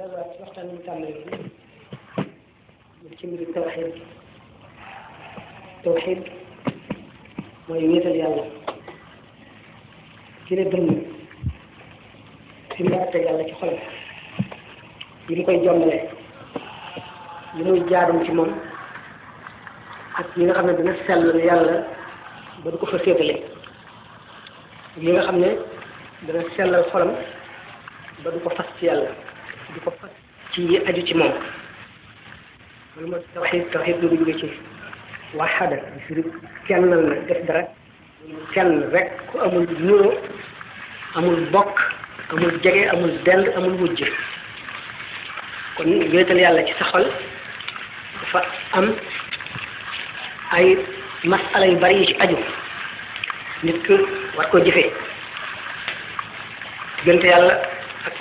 delluwaat ci waxtaan bi tàmbali ci mbiru tawxiid mooy wéetal yàlla ci ne dënn fi mu war a teg yàlla ci xol yi mu koy jombale li muy jaadum ci moom ak yi nga xam ne dina sell yàlla ba du ko fa féetale ak yi nga xam ne dana sellal xolam ba du ko fas ci yàlla du ko fas ci yi aju ci moom loolu mooy tawxiid du jóge ci waxada firi kennal na def dara kenn rek ku amul nuroo amul bokk amul jege amul dend amul wujj kon wéetal yàlla ci sa xol dafa am ay masala yu bari yu ci aju nit ki war koo jëfee diggante yàlla ak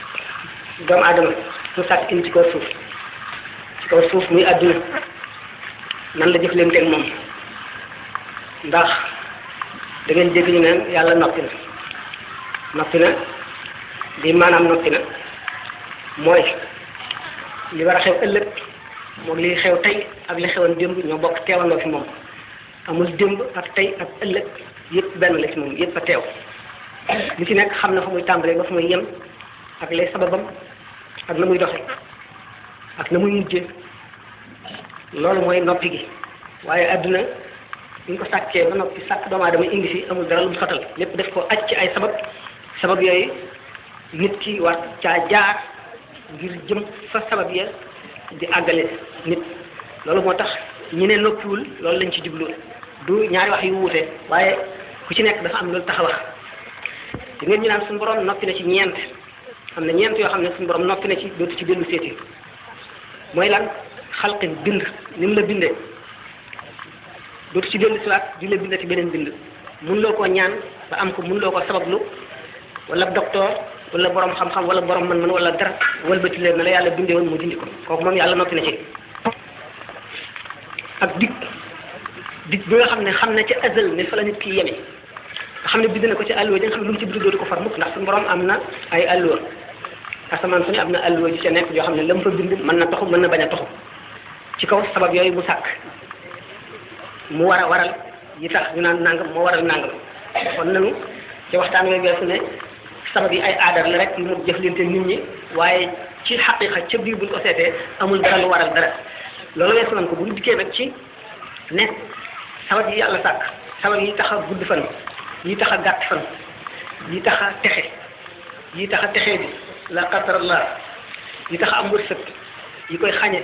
doomu aadama mu sàkk indi ci kaw suuf muy àdduna nan la jëflante ak moom ndax da ngeen dégg ñu neen yàlla noppi na li maanaam noppi na mooy li war a xew ëllëg moom li xew tey ak li xewoon démb ñoo bokk teewandoo fi moom amul démb ak tey ak ëllëg yëpp benn la ci moom yëpp a teew li ci nekk xam na fa muy tàmbalee ba fa muy yem ak lay sababam ak na muy doxe ak na muy mujjee loolu mooy noppi gi waaye adduna bi ñu ko sàkkee ba noppi sàkk doomu aadama indi fi amul dara lu mu sotal lépp def ko aj ci ay sabab yooyu nit ki war caa jaar ngir jëm fa sabab ya di àggale nit loolu moo tax ñi ne noppiwul loolu lañ ci jublu du ñaari wax yu wuute waaye ku ci nekk dafa am loolu tax a wax di ngeen ñu naan suñu borom noppi na ci ñeent am na ñeent yoo xam ne suñu borom noppi na ci dootu ci dellu seeti mooy lan xalqin bind ni mu la bindee dootu ci dellu siwaat di la bind ci beneen bind mun loo koo ñaan ba am ko mun loo ko sabablu wala docteur wala borom xam-xam wala borom mën-mën wala dara wëlbati leen na la yàlla bindee woon mu dindi ko kooku moom yàlla noppi na ci ak dig bi nga xam ne xam na ca azal ne fa la nit ki yeme nga xam ne bind na ko ci àlluwa ji nga xam ne lu mu ci bind dootu ko far mukk ndax suñu borom am na ay àlluwa asamaan su ne am na àlluwa ji ca nekk yoo xam ne la mu fa bind mën na toxu mën na bañ a toxu ci kaw sabab yooyu mu sàkk mu war a waral yi tax ñu naan nangam moo waral nangam kon nanu ci waxtaan wi weesu ne sabab yi ay aadar la rek yu mu jëflante nit ñi waaye ci xaqiqa ca biir buñ ko seetee amul dara lu waral dara loolu weesu nañ ko bu ñu dikkee nag ci ne sabab yi yàlla sàkk sabab yi tax a gudd fan yi tax a gàtt fan yi tax a texe yi tax a texee bi la qadarallah yi tax a am wërsëg yi koy xañe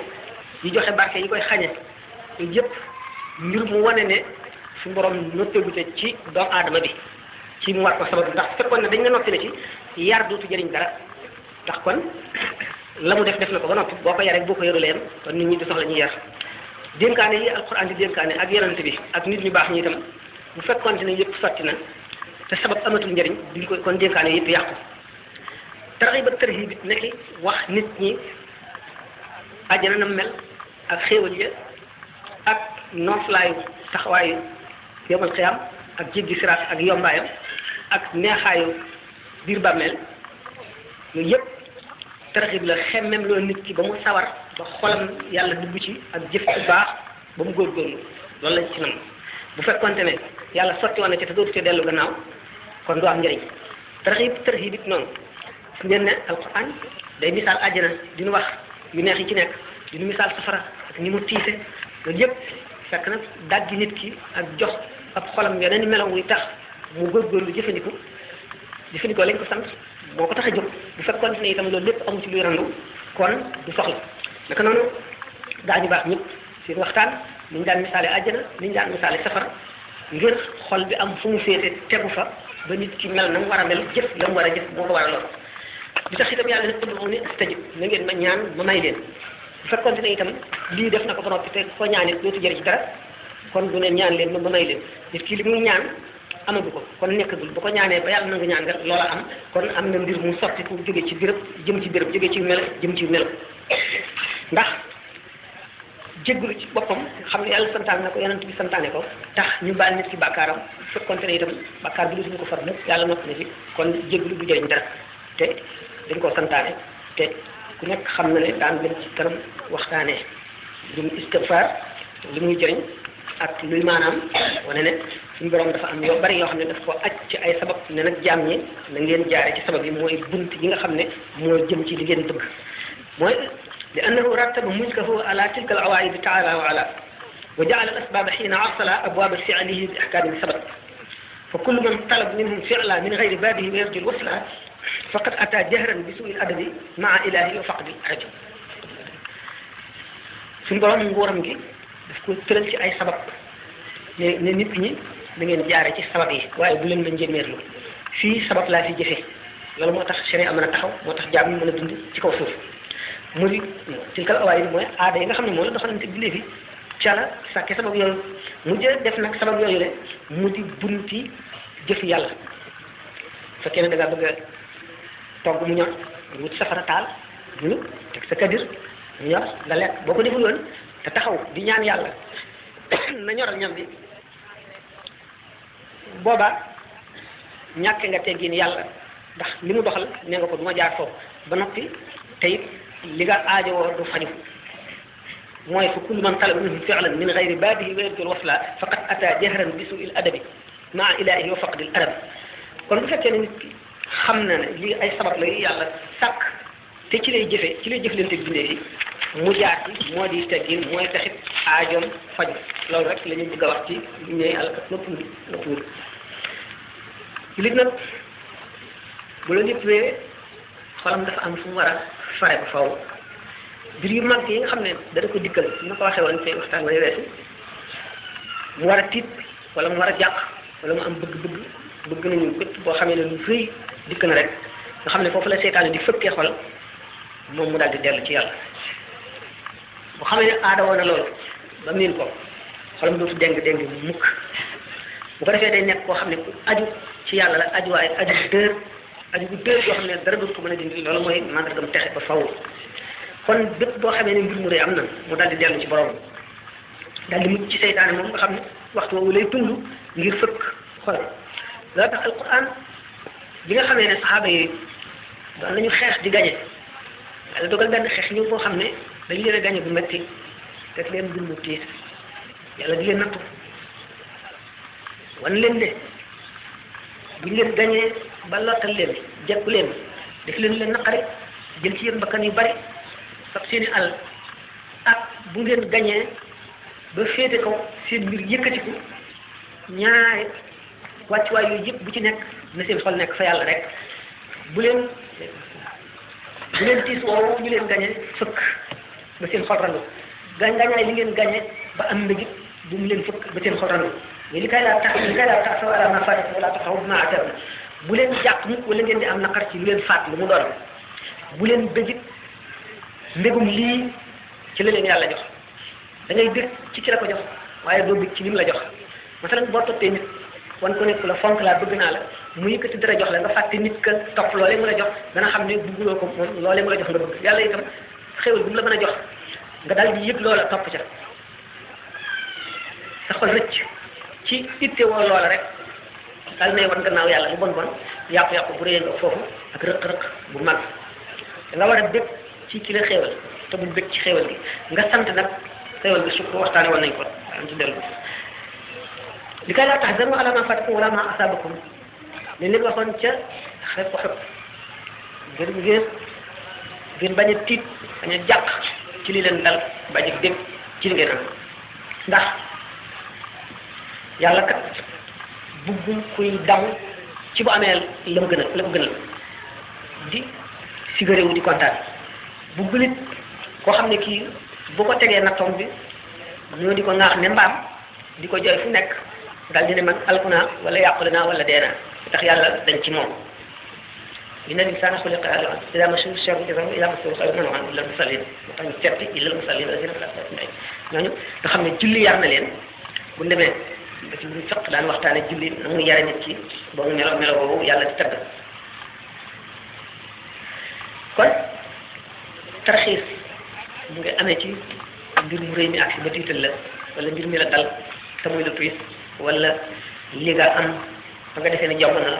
yi joxe barke yi koy xañe yooyu yëpp ngir mu wane ne su borom noppeegu ci doomu aadama bi ci mu war ko sabab ndax su fekkoon ne dañ nga noppi na ci yar dootu jëriñ dara ndax kon la mu def na ko ba noppi boo ko yaree boo ko yarulee kon nit ñi du soxla ñuy yar dénkaane yi alxuraan di dénkaane ak yonent bi ak nit ñu baax ñi itam bu fekkoon ne yëpp sotti na te sabab amatul njëriñ duñ ko kon dénkaane yëpp yàqu tarxiib ak tarhiib it nekk wax nit ñi àjjana na mel ak xéewal ya ak nooflaayu taxawaayu yawmal qiyaam ak jéggi siraat ak yombaayam ak neexaayu biir bàmmeel yooyu yëpp tarxiib la xemmem loolu nit ki ba mu sawar ba xolam yàlla dugg ci ak jëf bu baax ba mu góorgóorlu loolu lañ ci nam bu fekkonte ne yàlla sotti woon na ci te dootu ci dellu gannaaw kon du am njëriñ tarxiib it noonu su ngeen ne alquran day misaal àjjana di nu wax yu neex yi ci nekk di nu misaal safara ak ni mu tiise loolu yëpp fekk na daggi nit ki ak jox ab xolam yeneen melaw wuy tax mu góorgóorlu jëfandikoo lañ ko sant moo ko tax a jóg bu fekkoon ne itam loolu lépp amu ci luy randu kon du soxla naka noonu daañu baax ñëpp seen waxtaan niñ daan misaale àjjana niñ daan misaale safara ngir xol bi am fu mu féete tegu fa ba nit ki mel na mu war a mel jëf la mu war a jëf moo ko war a lool bi tax itam yàlla ne ud'uuni astajib na ngeen ma ñaan ma may leen bu fekkoon ne itam lii def na ko ba noppi te ko ñaanit dootu jëriñ ci dara kon du ne ñaan leen ma may leen nit ki li muy ñaan amagu ko kon nekkagul bu ko ñaanee ba yàlla nangu ñaan nga loola am kon am na mbir mu sotti ku jóge ci béréb jëm ci béréb jóge ci melo jëm ci melo ndax jéggulu ci boppam xam ne yàlla santaane na ko yonent bi santaane ko tax ñu baal nit ki bàkkaaram fekkonte ne itam bàkkaar bi duñu ko far mukk yàlla noppi na ci kon jéggulu du jëriñ dara te dañ koo santaane te ku nekk xam na ne daan gën ci kanam waxtaanee lu istigfaar li muy jëriñ ak luy maanaam wane ne suñu borom dafa am yoo bari yoo xam ne daf ko aj ci ay sabab ne nag jaam ñi na ngeen jaare ci sabab yi mooy bunt yi nga xam ne moo jëm ci li ngeen bëgg mooy li annahu rattaba mulkahu ala tilka al awaid taala wa ala wa jaala al asbaba xiina arsala abwaaba fi'lihi bi ahkaami sabab fa kullu man talab minhum fi'la min gayri baabihi wa yarju al wasla faqad ata jahran bi su'il adabi maa ilahi wa faqdi rajul suñu borom nguuram gi daf ko tëral ci ay sabab ne nit ñi da ngeen jaare ci sabab yi waaye bu leen la njéeméerlu fii sabab laa fi jëfe loolu moo tax sharia mën a taxaw moo tax jaam yi mën a dund ci kaw suuf mu di tilkal awaay mooy aada yi nga xam ne moo la doxalante bindee fi ca la sàkke sabab yooyu mu jë def nag sabab yooyu le mu di bunti jëf yàlla fekkee ne da ngaa bëgg a togg mu ñor nga wut safara taal ñu teg sa kadir mu ñor nga lekk boo ko deful woon te taxaw di ñaan yàlla na ñoral ñam bi boobaa ñàkk nga teggin yàlla ndax li mu doxal nee nga ko du ma jaar foofu ba noppi te it li nga aajowoo du faju mooy fa kullu man talaba minhu fi'lan min gayri baabihi wa yarju al-wasla faqad ata jahran bi su'il adabi maa ilahi wa faqdi al-adab kon bu fekkee ne nit ki xam na ne lii ay sabab la yàlla sàkk te ci lay jëfe ci lay jëflante bindee fi mu jaar ci moo di teggin mooy taxit aajoom faju loolu rek la ñu bëgg a wax ci li ñuy yàlla kat nëppul lit nag bu la lépp wee xolam dafa am fu mu war a fare ba faw mbir yu mag yi nga xam ne dana ko dikkal na ko waxee woon tey waxtaan way weesu mu war a tiit wala mu war a jàq wala mu am bëgg nañu bépp boo xamee ne lu rëy dikk na rek nga xam ne foofu la seytaane di fëkkee xol moom mu daal di dellu ci yàlla bu xamee ne aada woon na loolu ba miin ko xolam dootu déng mukk bu ko defee day nekk koo xam ne ku aju ci yàlla la aju waaye aju bu dër yoo xam ne dara dootu ko mën a dindi loolu mooy mandargam texe ba faw kon bépp boo xamee ne mbir mu rëy am na mu daal di dellu ci borom daal di mucc ci seytaane moom nga xam ne waxtu woowu lay tund ngir fëkk xol loolu tax alquran bi nga xamee ne saxaaba yi doon nañu xeex di gañe yàlla dogal benn xeex ñëw boo xam ne dañu leen a gañe bu metti te leen dund tiis yàlla di leen nattu wan leen ne buñ leen gañee ba lottal leen jekku leen def leen naqari jël ci yéen bakkan yu bari fab seeni alal ak bu ngeen gañee ba féete kaw seen mbir yëkkatiku ñaari wàccuwaay yooyu yëpp bu ci nekk na seen xol nekk fa yàlla rek bu leen tiis woowu ñu leen gañee fëkk ba seen xol randu gañaay li ngeen gañee ba am mbégit bu mu leen fëkk ba seen xol randu mais li kay laa tax wala ma faat wala taxaw ma atar bu leen jàq mukk wala ngeen di am naqar ci lu leen faat lu mu doon bu leen bëggit mbégum lii ci la leen yàlla jox da ngay bég ci la ko jox waaye doo bég ci lim la jox masalan boo toppee nit wan ko nekk la fonk laa bëgg naa la mu yëkkati dara jox la nga fàtte nit ka topp loolee mu la jox dana xam ne bugguloo ko moom loolee mu la jox nga bëgg yàlla itam xéwal bu mu la mën a jox nga daal di yëg loola topp ca sa xol rëcc ci itte woo loola rek daal nay wan gannaaw yàlla lu bon yàqu-yàqu bu réy nga foofu ak rëq-rëq bu mag da nga war a bég ci ki la xéewal te bul bég ci xéewal gi nga sant nag xéewal gi su ko waxtaane woon nañ ko am ci dellu li kay laa tahzanu ala ma fatakum wala ma asabakum li leen waxoon ca xeeb ko xeeb ngeen bañ a tiit bañ a jàq ci li leen dal bañ a bég ci li ngeen am ndax yàlla kat buggul kuy daw ci bu amee la mu gënal di sigare wu di kontaan buggul it koo xam ne kii bu ko tegee nattoom bi ñoo di ko ŋaax ne mbaam di ko jooy fu nekk dal di ne man alku naa wala yàqule naa wala dee naa tax yàlla dañ ci moom inna l-insaana xuliqa haluu'an idaa massahu sharru jazuu'an wa idaa massahu l-khayru manuu'an illa l-musalliin moo tax ñu setti illa l-musalliin allaziina hum alaa salaatihim ñooñu nga xam ne julli yar na leen bu demee ba ci lu fekk daan waxtaane julli na muy yare nit ki ba mu melo woowu yàlla di tagg kon tarxiis mu ngi amee ci mbir mu rëy mi ak si ba tiital la wala mbir mi la dal te muy lu tuis wala li nga am ba nga defee ne jaww na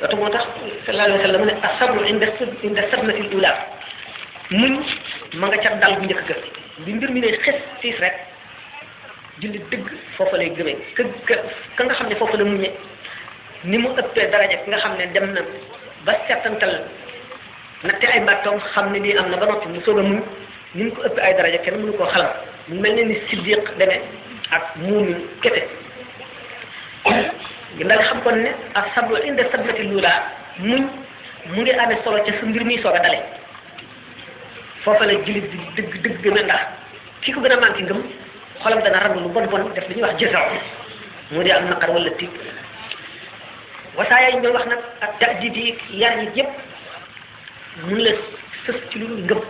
te moo tax sallallahu alayhi wa sallam ne as-sabru inda sadmati al-ula muñ ma nga ca dal bu njëkk ga bi mbir mi ne xes siis rek jullit dëgg foofa lay gëmee ka nga xam ne foofa la muñe ni mu ëppee daraja ki nga xam ne dem na ba settantal natte ay mbàttoom xam ne lii am na ba noppi mu soog a muñ ni mu ko ëppee ay daraja kenn mënu koo xalam mu mel ne ni siddiq demee ak muumin kete ndax xam kon ne ak sablu inde sablati luulaa muñ mu ngi amee solo ca su mbir mi soog a dale foofa la jullit bi dëgg gën a ndax ki ko gën a manqué ngëm xolam dana raglu lu bon bon def li ñuy wax jësaw mu di am naqar wala tiit wasaaya yi ñoo wax nag ak tajdid yi yar yi yëpp mun la sës ci lu ngëm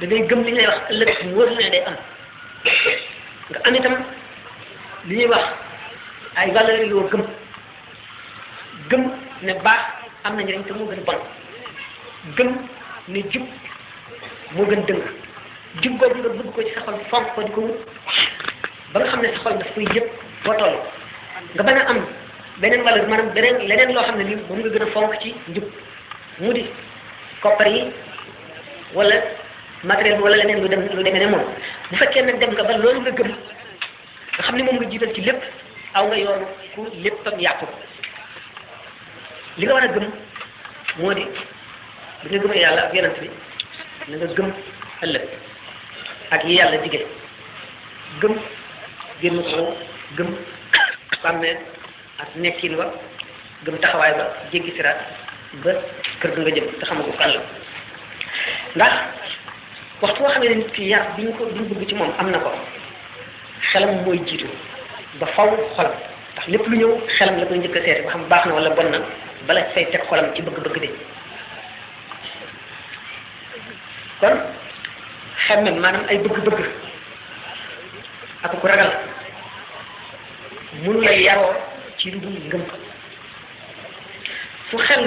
da ngay gëm li ñuy wax ëllëg mu wóor ne day am nga am itam li ñuy wax ay valeurs yoo gëm ne baax am na njëriñ te moo gën bon gëm ne jub moo gën dëng jub boobu nga bëgg ko ci sa xol fonk ko di ko wut ba nga xam ne sa xol daf koy yëpp boo toll nga bañ a am beneen valeur maanaam leneen loo xam ne ni moom nga gën a fonk ci njub mu di koppar yi wala matériel bi wala leneen lu demee ne moom bu fekkee nag dem nga ba loolu nga gëm nga xam ne moom nga jiital ci lépp aw nga yoonu ku léppam yàqu li nga war a gëm moo di bi nga gëmee yàlla ak yonent bi na nga gëm ëllëg ak yi yàlla dige gëm génn ko gëm bàmmeel ak nekkin wa gëm taxawaay ba jéggi siraat ba kër ga nga jëm te xamagu kan la ndax waxtu boo xam ne nit ki yar bi ñu bëgg ci moom am na ko xelam mooy jiitu ba faw xolam ndax lépp lu ñëw xelam la koy njëkk a seeti ba xam baax na wala bon na bala fay teg xolam ci bëgg-bëgg de kon xemmem maanaam ay bëgg-bëgg ak ku ragal mënu la yaroo ci lu dul ngëm fu xel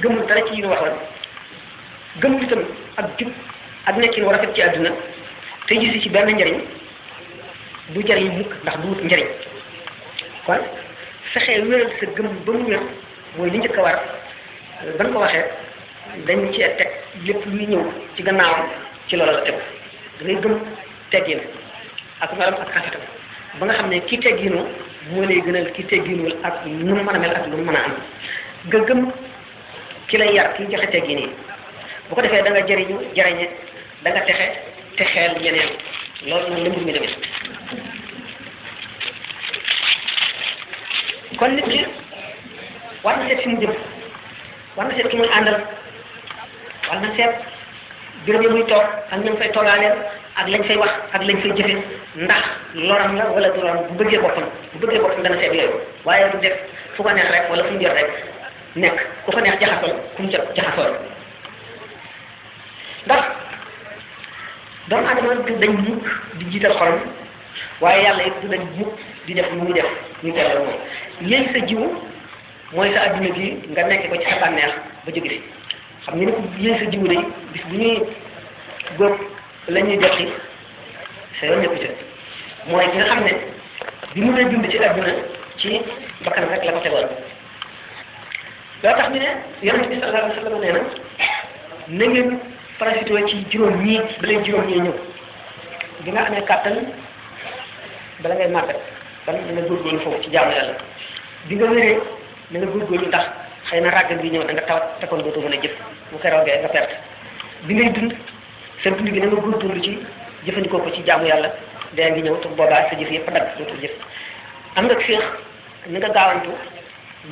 gëmul dara ci yi ñu waxoon gëmul itam ak jub ak nekkin war a rafet ci àdduna te gisi ci benn njariñ du jariñ mukk ndax du wut njariñ kon fexee wéral sa gëm ba mu wér mooy li njëkk a war ban ko waxee dañ ci teg lépp luy ñëw ci gannaawam ci loolu la tegu da ngay gëm teggin ak melam ak xafitam ba nga xam ne kii tegginoo moo lay gënal kii tegginuwul ak nu mu mën a mel ak lu mu mën a am nga gëm ki lay yar ki joxe teggin yi bu ko defee da nga jariñe da nga texeel ñeneen loolu noonu la mbir mi demee kon nit ki war na seet fi mu jëm war na seet ki muy àndal war na seet béréb yi muy toog ak ña fay toogaaleel ak lañ fay wax ak lañ fay jëfe ndax loram la wala du loram bu bëggee boppam dana seet yooyu waaye du def fu ko neex rek wala fu mu jot rek nekk ku ko neex jaxasool ku mu jot jaxasool ndax doomu aadama du dañ mukk di jiital xolam waaye yàlla it du dañ mukk di def lu muy def ñu teewal moom léegi sa jiwu mooy sa adduna gi nga nekk ko ci sa bànneex ba jóge fi xam nga ni ko léegi sa jiwu day bis bu ñuy góob la ñuy jot ci sa yoon nekku ci mooy ki nga xam ne bi mu lay dund ci adduna ci bakkan rek la ko tegoon loo tax ñu ne yonent bi sallallahu alayhi wa sallam nee na ngeen profité ci juróom ñii balay juróom ñii ñëw bi nga amee kàttan bala ngay màggat kon na nga góorgóorlu foofu ci jaamu yàlla bi nga wéree na nga góorgóorlu ndax xëy na ràgg bi ñëw da nga tawat te kon dootoo mën a jëf bu ko roogee nga perte bi ngay dund seen dund gi na nga góorgóorlu ci jëfandikoo ko ci jaamu yàlla dee ngi ñëw te boobaa sa jëf yëpp dagg dootoo jëf am nga féex ni nga gaawantu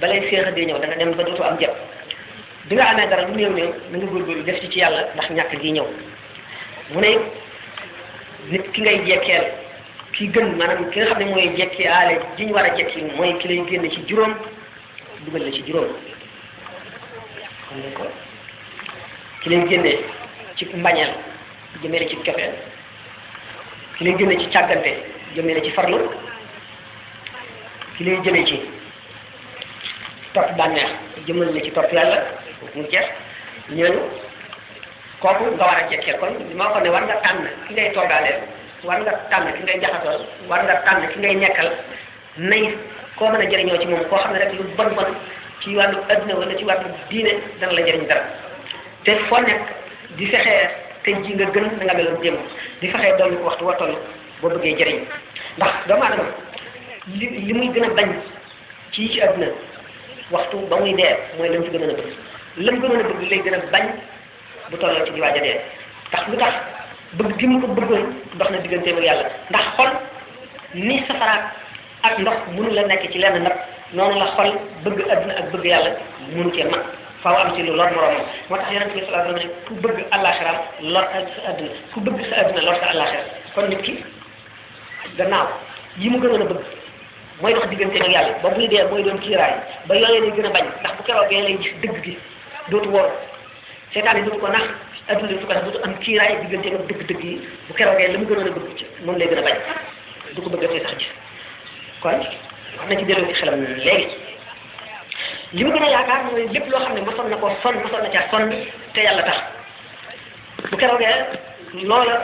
balay féex a dee ñëw da nga dem ba dootoo am jëf bi nga amee dara lu néew néew na nga góorgóorlu def ci yàlla ndax ñàkk gi ñëw mu ne nit ki ngay jekkeel ki gën maanaam ki nga xam ne mooy jekki aale ji ñu war a jekki mooy ki lay génn ci juróom dugal la ci juróom xam nga ko ki lay génne ci mbañeel jëmee la ci cofeel ki lay génne ci càggante jëmee la ci farlu ki lay jëlee ci topp bànneex jëmal la ci topp yàlla mu jeex ñooñu kooku nga war a jekkeel kon li ma ko ne war nga tànn ki ngay toogaaleel war nga tànn ki ngay jaxasool war nga tànn ki ngay nekkal nay koo mën a jëriñoo ci moom koo xam ne rek lu bon bon ci wàllu adduna wala ci wàllu diine dana la jëriñ dara te foo nekk di fexee tey ji nga gën na nga meloon démb di fexee dolli ko waxtu wa toll boo bëggee jëriñ ndax doomu aadama li muy gën a bañ ci àdduna waxtu ba muy dee mooy lam ci gën a bëgg lam gënoon a bëgg lay gën a bañ bu tolloo ci di waaj a dee tax lu tax bëgg gi mu ko bëggoon dox na digganteem ak yàlla ndax xol ni safaraat ak ndox mënu la nekk ci lenn nag noonu la xol bëgg àdduna ak bëgg yàlla mënu cee mag faaw am ci lu lor moroomam moo tax yonent bi sallallahu alayhi wa sallam ne ku bëgg àllaaxiraam lor sa àdduna ku bëgg sa àdduna lor sa àllaaxira kon nit ki gannaaw yi mu gënoon a bëgg mooy dox digganteem ak yàlla ba buy dee mooy doon kiiraay ba yooyee lay gën a bañ ndax bu keroogee lay gis dëgg gi dootu wóor seetaan yi dootu ko nax adduna dootu ko nax dootu am kiiraay digganteem ak dëgg-dëgg yi bu keroogee la mu gënoon a bëgg ci moom lay gën a bañ du ko bëggatee sax gis kon wax na ci delloo ci xelam léegi li mu gën a yaakaar mooy lépp loo xam ne mosoon na koo sonn mosoon na caa sonn te yàlla tax bu keroogee loola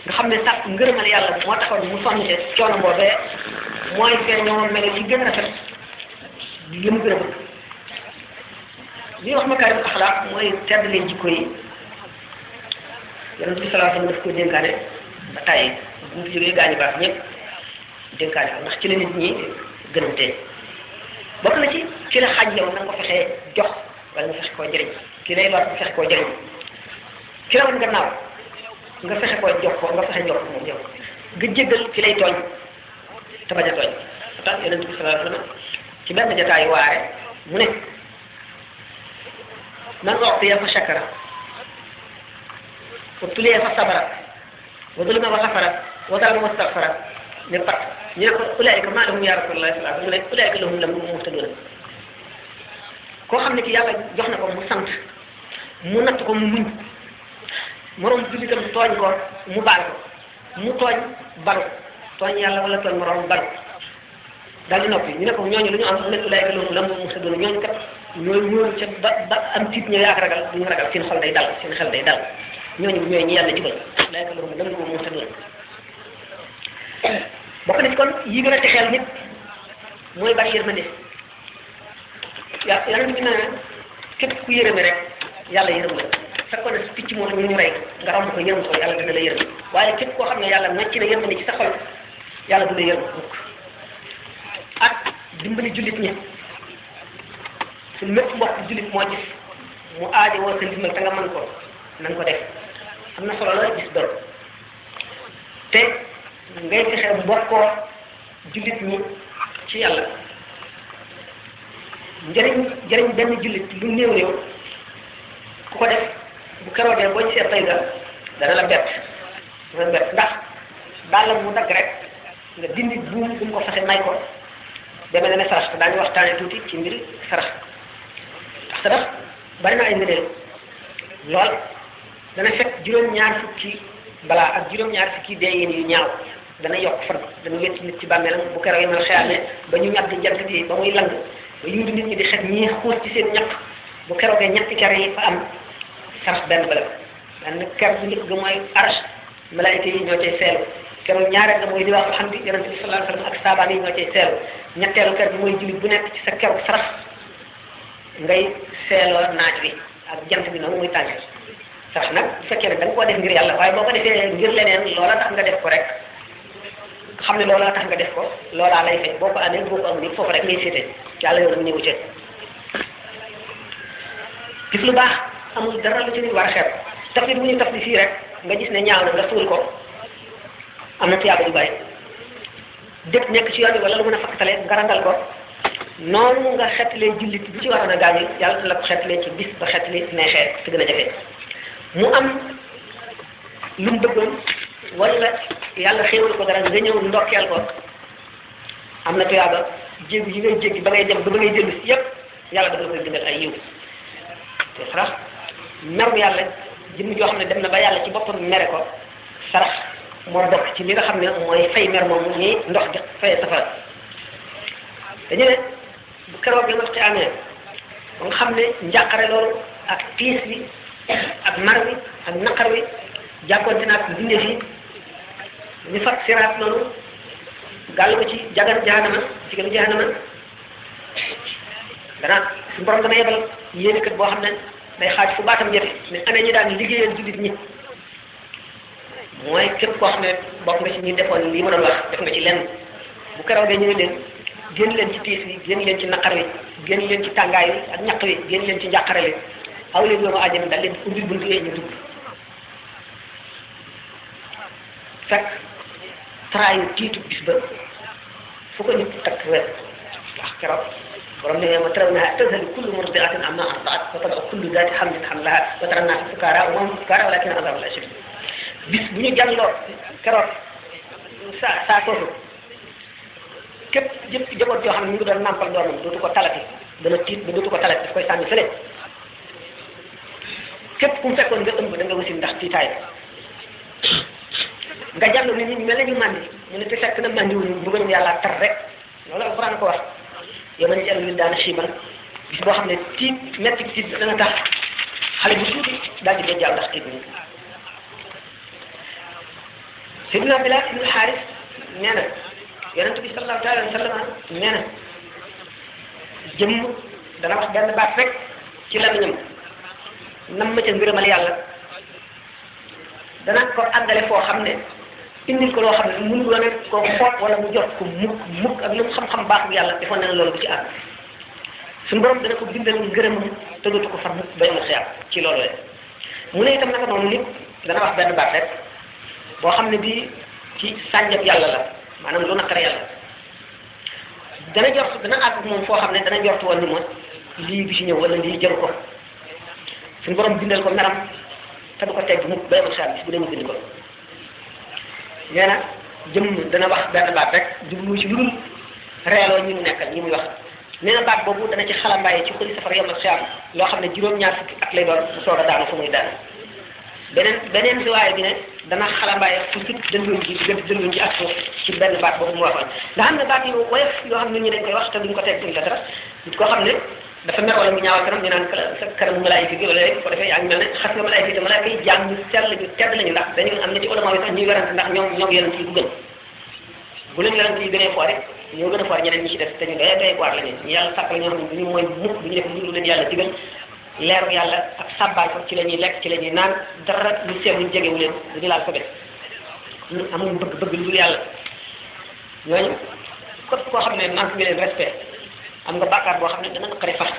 nga xam ne sax ngërëmal yàlla moo taxoon mu sonn ci coono boobee mooy fee ñoo mel ci gën a rafet li mu gën a bëgg li wax makaarimul axlaaq mooy teddale jikko yi yonent bi sallallahu alayhi wa sallam daf ko dénkaane ba tàyyi bu ñu jógee gaañu baax ñëpp dénkaane ko ndax ci la nit ñi gënantee bokk na ci la xaj yow na nga ko fexee jox wala nga fexe koo jëriñ ki lay lor nga fexe koo jëriñ ki la woon gannaaw nga fexe koo jox ko nga fexe jox ko moom yow nga jéggal ki lay tooñ te bañ a tooñ tax yonent bi sallallahu alayhi wa sallam ci benn jotaay waare mu ne man u'tiya fa shakara wa tuliya fa sabara wa zulima wa ghafara wa zalama wa staghfara ne pat ñu ne ko ulaa'ika maa lahum ya rasulullah sallallahu alayhi wa sallam mu ne ulaa'ika lahum muhtadun koo xam ne ki yàlla jox na ko mu sant mu natt ko mu muñ moroom jullitam tooñ ko mu baal ko mu tooñ balu tooñ yàlla wala tooñ moroom balu daal di noppi ñu ne ko ñooñu lu ñu am mu ne ulaa'ika lahum muhtadun ñooñu kat ñooñu ñooñu ca ba am tiit ñëwee ak ragal duñu ragal seen xol day dal seen xel day dal ñooñu ñooy ñi yàlla jubal ulaa'ika lahum muhtadun bokk na ci kon yi gën a texeel nit mooy bari yërmande yàlla bi ne képp ku yërëme rek yàlla yërëm la fekkoon ne picc moo ñu rey nga romb ko yërëm ko yàlla dina la yërëm waaye képp koo xam ne yàlla nocc na yërmande ci sa xol yàlla du la yërëm mukk ak dimbali jullit ñi su mépp mbokk jullit moo gis mu aajo woo sa ndimbal te nga mën ko na nga ko def am na solo la gis doon te ngay fexe mbokkoo jullit ñi ci yàlla njëriñ benn jullit lu néew néew ku ko def bu keroogee boo ci seet tey dana la bett ndax daal mu dagg rek nga dindi buum bu mu ko fexe may ko demee na ne sarax te daañu waxtaane tuuti ci mbir sarax ndax sarax bari na ay ngëneel lool dana fekk juróom-ñaar fukki balaa ak juróom-ñaar fukki deeyin yu ñaaw dana yokk fan dana wétti nit ci bàmmeelam bu keroog yi mal xeyaamee ba ñu ñàkk jant bi ba muy lang ba yuudu nit ñi di xet ñii xuus ci seen ñaq bu keroogee ñetti ker yi fa am sarax benn ba la benn ker bu njëkk ga mooy arash malaayika yi ñoo cay seelu keroog ñaareel ga mooy li wax alhamdi yonent bi sallallahu alayhi wa sallam ak saabaan yi ñoo cay seelu ñetteelu ker bi mooy jullit bu nekk ci sa keroog sarax ngay seeloo naaj bi ak jant bi noonu muy tàng sarax nag bu fekkee ne da nga koo def ngir yàlla waaye boo ko defee ngir leneen loola tax nga def ko rek xam ne loolaa tax nga def ko loolaa lay fay boo ko amee boo ko amul ni foofu rek ngay féete yàlla yow nag ñëwu ci gis lu baax amul dara lu ci nit war a xeeb taf li bu ñu taf li fii rek nga gis ne ñaaw na nga suul ko am na tuyaaba du bari dëpp nekk ci yoon bi wala lu mën a fakkatale nga randal ko noonu nga xettalee jullit bu ci waroon a gaañu yàlla la ko xettalee ci bis ba xettali neexee si gën a jafe mu am lu mu bëggoon wala yàlla xéewal ko dara nga ñëw ndokkeel ko am na tuyaaba jéggi yi ngay jéggi ba ngay dem ba ngay dellu si yépp yàlla dafa la koy bindal ay yiw te sarax merum yàlla jëmm joo xam ne dem na ba yàlla ci boppam mere ko sarax moo bokk ci li nga xam ne mooy fay mer moom ñi ndox di fay safara dañu ne bu keroog bi wax ci amee ba nga xam ne njàqare loolu ak tiis bi ak mar bi ak naqar bi jàkkoonte naag bindee fii ñu fat siraat loolu gàll ko ci jahanama ci gënu jahanama su borom dana yebal yéene kat boo xam ne day xaaj fu baatam jëfe mais ana ñi daan liggéeyal jullit ñi mooy képp koo xam ne bokk nga ci ñi defoon lii ma doon wax def nga ci lenn bu keroogee ñu ne leen génn leen ci tiis yi génn leen ci naqar wi génn leen ci tàngaay wi ak ñaq wi génn leen ci njàqare li aw leen yoonu àjjana daal leen ubbil buntu yee ñu dugg fekk traayu tiitu bis ba fu ko nit takk wet wax keroog borom ne ma taraw naa tazhalu kullu murdi'atin amma arda'at wa tada'u kullu dhati hamlin hamlaha wa tara an-naasa sukaara wa ma hum sukaara walakinna adhaaba Llaahi shadiid bis bu ñu jàlloo keroog saa soosu képp jëpp jaboot joo xam ne ñu ngi doon nàmpal doomam dootu ko talati dana tiit ba dootu ko talati daf koy sànni fële képp ku mu fekkoon nga ëmb da nga wasin ndax tiitaay nga jàll nit ñi mel na ñu màndi mu ne te fekk na màndi wuñu bëgg yàlla tar rek loolu alquran ko wax yow ma ne jàll wi daana siiban bis boo xam ne tiit metti tiit dana tax xale bu tuuti daal di dee jàll ndax tiit ñu Seydina Bilaal ibn Haaris nee na yonent bi sallallahu alayhi wa sallam nee na jëmm dana wax benn baat rek ci lamiñam nam ma ca ngërëmal yàlla dana ko àggale foo xam ne indil ko loo xam ne mënu doon ko xoot wala mu jot ko mukk ak lu mu xam-xam baaxu yàlla defoon na ne loolu bu ci àgg suñu borom dana ko bindal ngërëmam te dootu ko far mukk ba yomul xeex ci loolu la mu ne itam naka noonu nit dana wax benn baat rek boo xam ne bii ci sànjab yàlla la maanaam lu naqare yàlla dana jort dana àgg moom foo xam ne dana jort woon ni ma lii bi ci ñëw wala lii jaru ko suñu borom bindal ko meram te du ko tegg mukk ba yemul saa bis bu dee ñu bind ko nee na jëm dana wax benn baat rek jublu ci lu dul reeloo ñi mu nekkal ñi muy wax nee na baat boobu dana ci xalambaay ci xëli safar yemul saa loo xam ne juróom-ñaar fukki at lay doon bu soog a daanu fu muy daanu beneen si waaye bi ne dana xalambaay fu fit dënduñ ci diggante dënduñ ci ak suuf ci benn baat boobu mu waxoon nga xam ne baat yi woyof yoo xam ne nit ñi dañ koy wax te duñ ko teg duñ ko dara nit koo xam ne dafa mer wala mu ñaawal kanam ñu naan sa kanamu malaayika gi wala léegi ko defee yaa ngi mel ne xas nga malaayika yi te malaayika yi jaam ñu sell ñu tedd lañu ndax dañu am na ci ulama yi sax ñuy werante ndax ñoom yonent yi bu gën bu leen yonent yi gënee foore ñoo gën a foore ñeneen ñi ci def te ñu doy waar lañu ñu yàlla sàkk la ñoo xam ne duñu mooy mukk duñu def lu leen yàlla digal leeru yàlla ak sàbbaal ko ci la ñuy lekk ci la ñuy naan dara lu seewuñ jegewu leen duñu laal ko def ñu amul bëgg lu dul yàlla ñooñu képp koo xam ne manque nga leen respect am nga bàkkaar boo xam ne dana naqari fas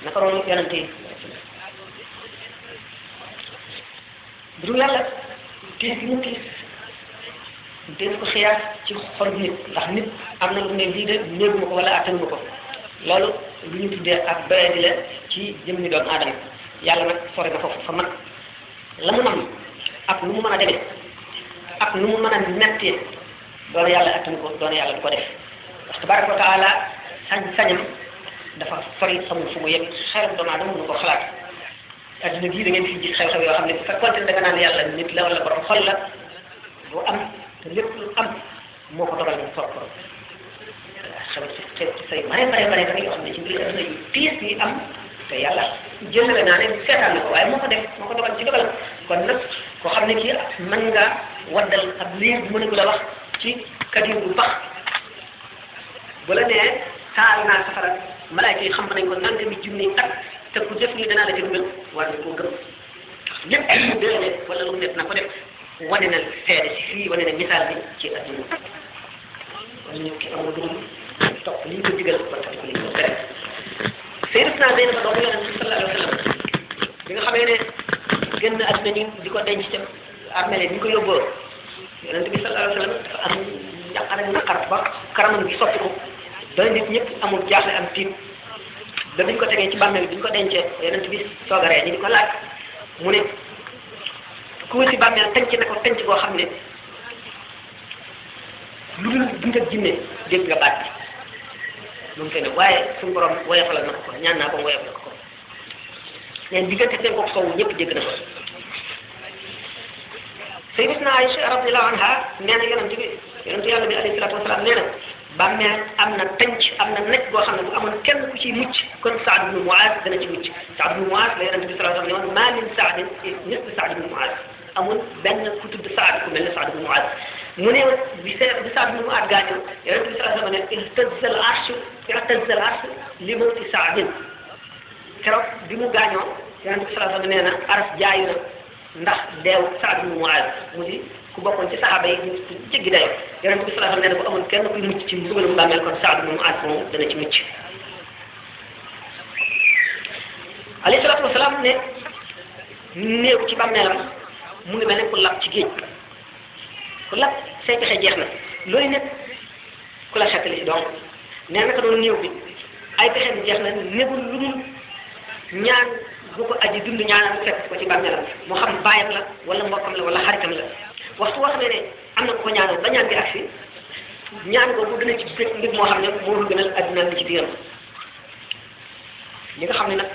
naka noonu yonent yi bu dul yàlla tiis gi mu tiis dañ ko xiyaas ci xol nit ndax nit am na lu ne lii de néeguma ko wala attanuma ko loolu lu ñu tuddee ak doyadi la ci jëmmi doomu aadama yàlla nag sore na foofu fa mag la mu nam ak nu mu mën a demee ak nu mu mën a mettee doona yàlla attanu ko doona yàlla du ko def parce que tabaraka wa taala sañ-sañam dafa sori amul fu mu yegg xelam doomu aadama mënu ko xalaat adduna bii da ngeen fi gis xew-xew yoo xam ne bu fekkoon da nga naan yàlla nit la wala borom xol la bu am te lépp lu am moo ko dogal ñu soog ko xew ci say bare yoo xam ne ci biir adduna yu tiis yi am te yàlla jëlale naa ne seetaan na ko waaye moo ko def moo ko dogal ci dogalam kon nag koo xam ne kii mën nga waddal ab liir bu mënagul a wax ci kadir bu bax bu la nee taal naa safara malaayka yi xam nañ ko nanga mi junni at te ku def nii danaa la jëggal war na koo gëm lépp lu déene wala lu net na ko def wane na seede si fii wane na misaal bi ci adduna wala ñu ki amul dugub topp li ñu ko digal ba tax ko li ñu ko tere Sayyidatuna Zaynab doomu Yonent bi sallallahu alayhi wa sallam bi nga xamee ne génn adduna ñu di ko denc ca armée bi ñu ko yóbboo Yonent bi sallallahu alayhi wa sallam dafa am naqar ba karamam gi soppi ko ba nit ñëpp amul jaaxle am tiit ba biñ ko tegee ci bàmmeel bi ñu ko dencee Yonent bi soogaree ñu di ko laaj mu ne ku ci bàmmeel tenc na ko tenc boo xam ne lu dul dund ak jinne dégg nga baat bi moom koy ne waaye suñu borom woyofalal na ko ñaan naa ko woyofal ko leen diggante seen kook soowu ñëpp dégg na ko Sayyidatuna Aïcha radiyallahu anha nee na yonent yàlla bi alayhi salaatu wasalaam nee na bàmmeel am na tenc am na nekk boo xam ne bu amoon kenn ku ciy mucc kon Saad ibn Muaz dana ci mucc Saad ibn Muaz la yonent bi sallallahu alayhi wa sallam ne woon maa min Saadin mislu Saad ibn Muaz amul benn ku tudd Saad ku mel ne Saad ibn Muaz mu ne bi Saad ibn Muaz gaañoo yonent bi sallallahu alayhi wa sallam ne ihtazza al arsh li mawti Saadin keroog bi mu gaañoo yonent bi sallallahu alayhi wa sallam nee na aras jaayu na ndax deew Saad ibn Muaz mu di ku bokkoon ci saxaaba yi ñu jéggi dayo yonent bi sallallahu alayhi wasallam nee na ko amoon kenn kuy mucc ci mbugalum bàmmeel kon Saad ibn Muaz moom dana ci mucc alayhi salaatu wasalaam ne néew ci bàmmeelam mu ngi mel ne ku lab ci géej ku lab say pexe jeex na loolu nekk ku la xettali si doom nee naka doon néew bi ay pexe bi jeex na négul lu dul ñaan bu ko aji dund ñaanal fekk ko ci bàmmeelam moo xam baayam la wala mbokkam la wala xaritam la waxtu woo xam ne am na ko ñaanal ba ñaan bi agsi ñaan boobu dina ci bëgg mbir moo xam ne moo lu gënal adduna li ci biiram li nga xam ne nag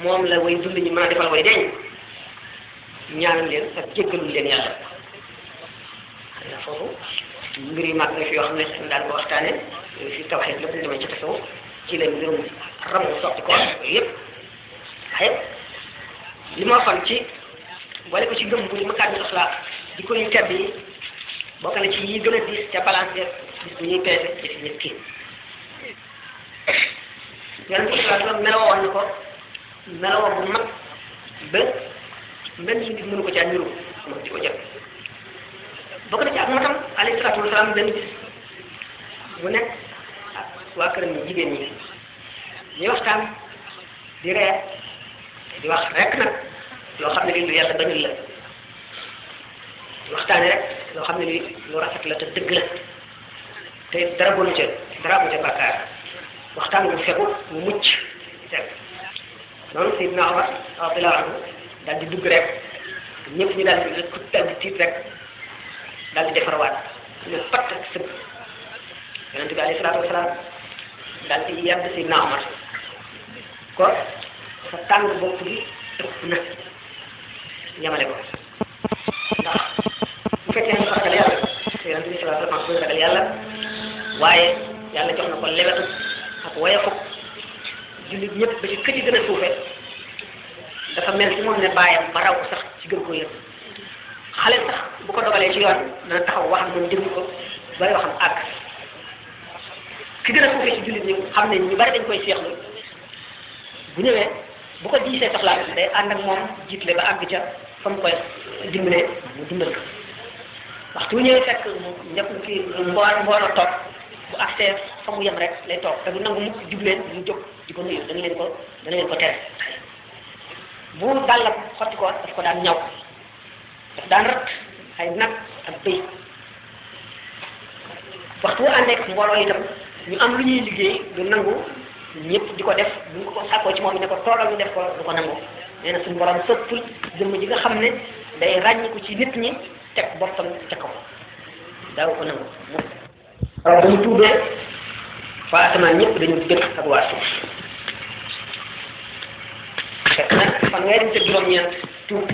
moom la way dund ñi mën a defal way deeñ ñaanal leen ak jéggalul leen yàlla xëy na foofu mbir yu mag nga fi yoo xam ne daan ko waxtaane fi tawxiid lépp ñu demee ci tasawuf ci leen mbirum ramu sotti ko yooyu yëpp waaye li ma waxoon ci boole ko ci gëm bu li ma kàddu axlaa di ko yu tedd yi bokk na ci yi gën a diis ca balance de bis bu ñuy peese ci si nit ki yonent bi sallallahu alayhi wasallam meloo woon na ko meloo bu mag ba benn nit mënu ko caa niru moom ci ko jël bokk na ci ak matam alayhi salaatu wasalaam benn bis bu nekk ak waa këram ñi jigéen ñi ñuy waxtaan di reer di wax rek nag loo xam ne lii lu yàlla bañul la di waxtaane rek loo xam ne lii lu rafet la te dëgg la te dara bonu ca dara bu ca bàkkaar waxtaan wu fegu wu mucc fegu noonu Seydina Omar radiyallahu anhu daal di dugg rek ñëpp ñu daal di tiit rek daal di defarwaat ñu patt ak sëgg yonent bi alayhi salaatu wasalaam daal di yàgg Seydina Omar ko sa tàng bopp bi ëpp na ñamale ko ndax bu fekkee ne dafa ragal yàlla yonent bi sallallahu alayhi wasallam ragal yàlla waaye yàlla jox na ko lewetu ak woyafu jullit ñëpp ba ci kër yi gën a suufe dafa mel ci moom ne bàyyam ba raw ko sax ci gën koo yëg xale sax bu ko dogalee ci yoon dana taxaw waxam moom déglu ko bari waxam àgg ki gën a suufe ci jullit ñi xam ne ñu bari dañ koy seexlu bu ñëwee bu ko diisee soxlaa day ànd ak moom jiitle ba àgg ca fa mu koy dimbalee mu dimbal ko waxtu bu ñëwee fekk ñëpp kii mbooloo toog bu accès fa mu yem rek lay toog te du nangu mukk jubleen mu jóg di ko nuyu dana leen ko tere bu dàllam xotti ko daf ko daan ñaw daf daan rat ay nag ak bëy waxtu bu àndeek mbooloo itam ñu am lu ñuy liggéey du nangu ñëpp di ko def bu ñu ko sàkkoo ci moom ne ko toogal ñu def ko du ko nangu nee na suñu borom sëppul jëmm ji nga xam ne day ràññiku ci nit ñi teg boppam ca kaw daaw ko nangu waaw dañu tuubee fa asamaan ñëpp dañu dëkk ak waa suuf fekk nag fanweeri te juróom-ñeent tuub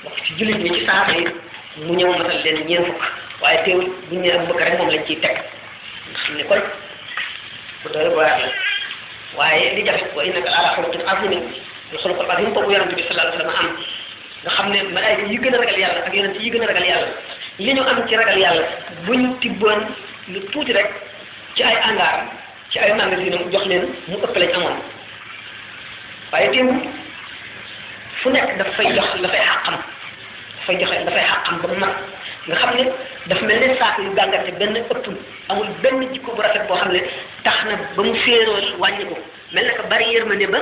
wax ci jullit ñi ci saxaaba yi mu ñëw matal leen ñeent fukk waaye teewul bu ñu nee ak bëgg rek moom lañ ciy teg nga xam ne kon bu doy waar la waaye li jafe wa innaka ala xuluqin azimin lu xuluqul azim boobu yonent bi sallallahu alayhi wa sallam am nga xam ne malaayika yi gën a ragal yàlla ak yonent yi gën a ragal yàlla li ñu am ci ragal yàlla buñ tibboon lu tuuti rek ci ay angaar ci ay magasin jox leen mu ëpp lañ amoon waaye teewul fu nekk dafay jox dafay xàqam ba mu mag nga xam ne daf mel ne saako yu gàngarte benn ëppul amul benn jikko bu rafet boo xam ne tax na ba mu féeroo wàññi ko mel na ko bari yërmande ba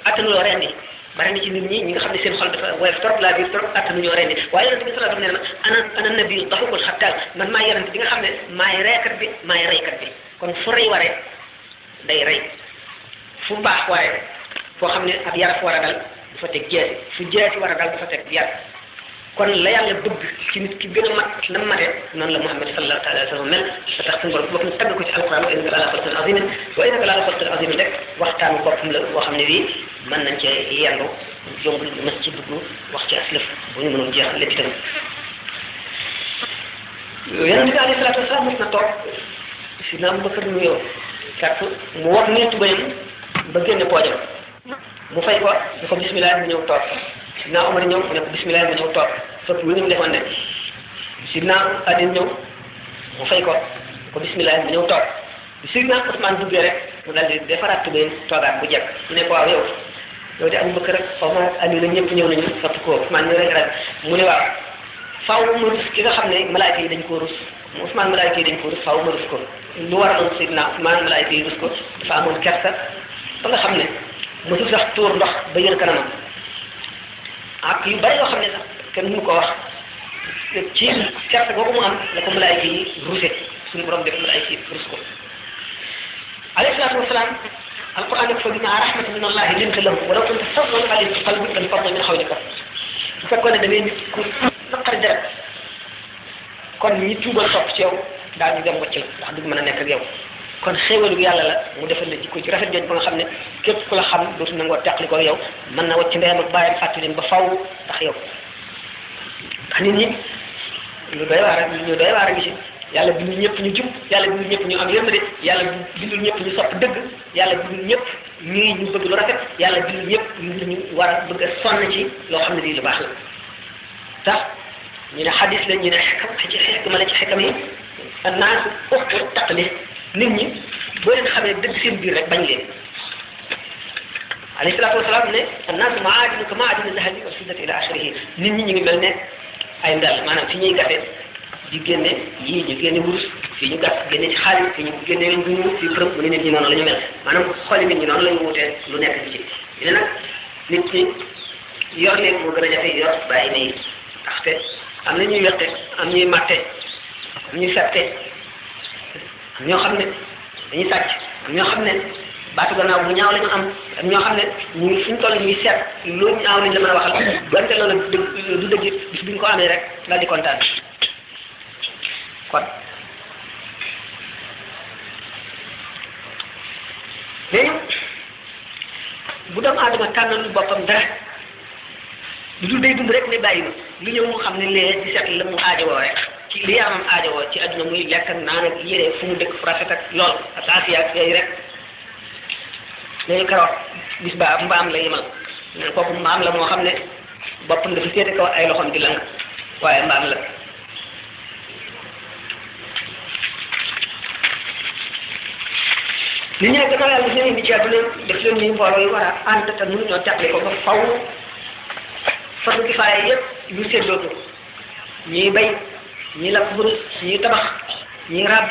attanuloo rendi bari na ci nit ñi nga xam ne seen xol dafa woyof trop la biir trop attanuñoo rendi waaye yonent bi sallallahu alayhi wasallam nee na ana nabi daxukul xattaal man maay yonent bi nga xam ne maay reekat bi maay reykat bi kon fu rey waree day rey fu baax waree foo xam ne ab yaraf war a dal dafa teg jeesi fu jeesi war a dal dafa teg yar kon la yàlla bëgg ci nit ki gën a mat na mate noonu la Muhammad sallallahu alayhi wa sallam mel te tax suñu borom bopp ñu tagg ko ci alquran wa innaka la ala xuluqin azimin wa innaka la ala xuluqin azimin rek waxtaanu boppam la boo xam ne bii mën nañ cee yendu jombul mës ci dugg wax ci aslëf bu ñu mënoon jeexal lépp itam yonent bi alayhi salaatu wasalaam mos na toog si naa mu bëgg mu yow fekk mu wax nii tubayam ba génne poojam mu fay ko ñu ko bismillah mu ñëw toog sidna Omar ñëw mu ne ko bismillah mu ñëw toog fekk lu ñu defoon ne sidna Ali ñëw mu fay ko bismillah mu ñëw toog bi sidna Ousmane duggee rek mu daal di defaraat tubéen toogaat bu jekk mu ne ko waaw yow yow de Abu Bakar rek Omar ak Ali la ñëpp ñëw nañu sotti ko Ousmane ñu rek mu ne waaw faaw ma rus ki nga xam ne malaayka yi dañ koo rus Ousmane malaayka yi dañ ko rus faaw ma rus ko lu waraloon Seydina Ousmane malaayka yi rus ko dafa amoon kersa ba nga xam ne mosul sax tuur ndox ba yër kanamam ak yu bari yoo xam ne sax kenn mënu ko wax ci kersa boobu mu am la ko malaayka yi ruse suñu borom def malaayka yi rus ko alayhi salaatu wasalaam alquran def fa bima rahmatin min allahi linta lahum walaw kunta fadlan ghalidal qalbi lanfaddu min hawlika bu fekkoon ne da ngay nit ku naqari deret kon ñi tuubal topp ci yow daal di dem wacc la ndax du mën a nekk ak yow kon xéewalu yàlla la mu defal la jikko ci rafet jooju ba nga xam ne képp ku la xam dootu nangoo teqli ko yow mën na wacc ndeyam ak bàyyam fàttali leen ba faw ndax yow ndax nit ñi ñu doy waar a ngi ci yàlla bindul ñëpp ñu jub yàlla bindul ñëpp ñu am yërmande yàlla bindul ñëpp ñu sopp dëgg yàlla bindul ñëpp ñu bëgg lu rafet yàlla bindul ñëpp ñu war a bëgg a sonn ci loo xam ne lii lu baax la tax ñu ne xadis la ñu ne xikma la ci xikam yi annaas uxtu taqli nit ñi boo leen xamee dëgg seen biir rek bañ leen alayhi salaatu wasalaam ne annaas maadinu ka maadinu dahabi wal fiddati ila axirihi nit ñi ñu ngi mel ne ay ndel maanaam fi ñuy gase di génne yii ñu génne wurus fii ñu gas génne ci xaalis fii ñu génne leen bu ñu fii përëm mu ne nit ñi noonu la ñu mel maanaam xooli nit ñi noonu la ñu wutee lu nekk ci ci ne nag nit ñi yor leen moo gën a jafe yor bàyyi ne ndaxte am na ñuy weqe am ñuy matte am ñuy fette am ñoo xam ne dañuy sàcc am ñoo xam ne baatu gannaaw bu ñaaw la ñu am ñoo xam ne ñu ngi suñ toll ñuy seet lu ñaaw lañ la mën a waxal donte loolu du dëgg bis bi ñu ko amee rek daal di kontaan kon léegi bu doomu aadama tànnal boppam dara lu dul day dund rek ne bàyyi ma lu ñëw mu xam ne lee di seet la mu aajowoo rek ci li yaramam aajowoo ci adduna muy lekk ak naan ak yére fu mu dëkk fu rafet ak lool ak afiya ak yooyu rek léegi karoot bis ba mbaam la yemal ne kooku mbaam la moo xam ne boppam dafa féete kaw ay loxoom di lang waaye mbaam la nit ñi nag gannaaw yàlla daf leen indi ci àdduna def leen ni mbooloo yu war a ànd te mënuñoo teqli ko ba faw fardu kifaaya yëpp yu séddootu ñuy bay ñuy lakk burus ñuy tabax ñuy ràbb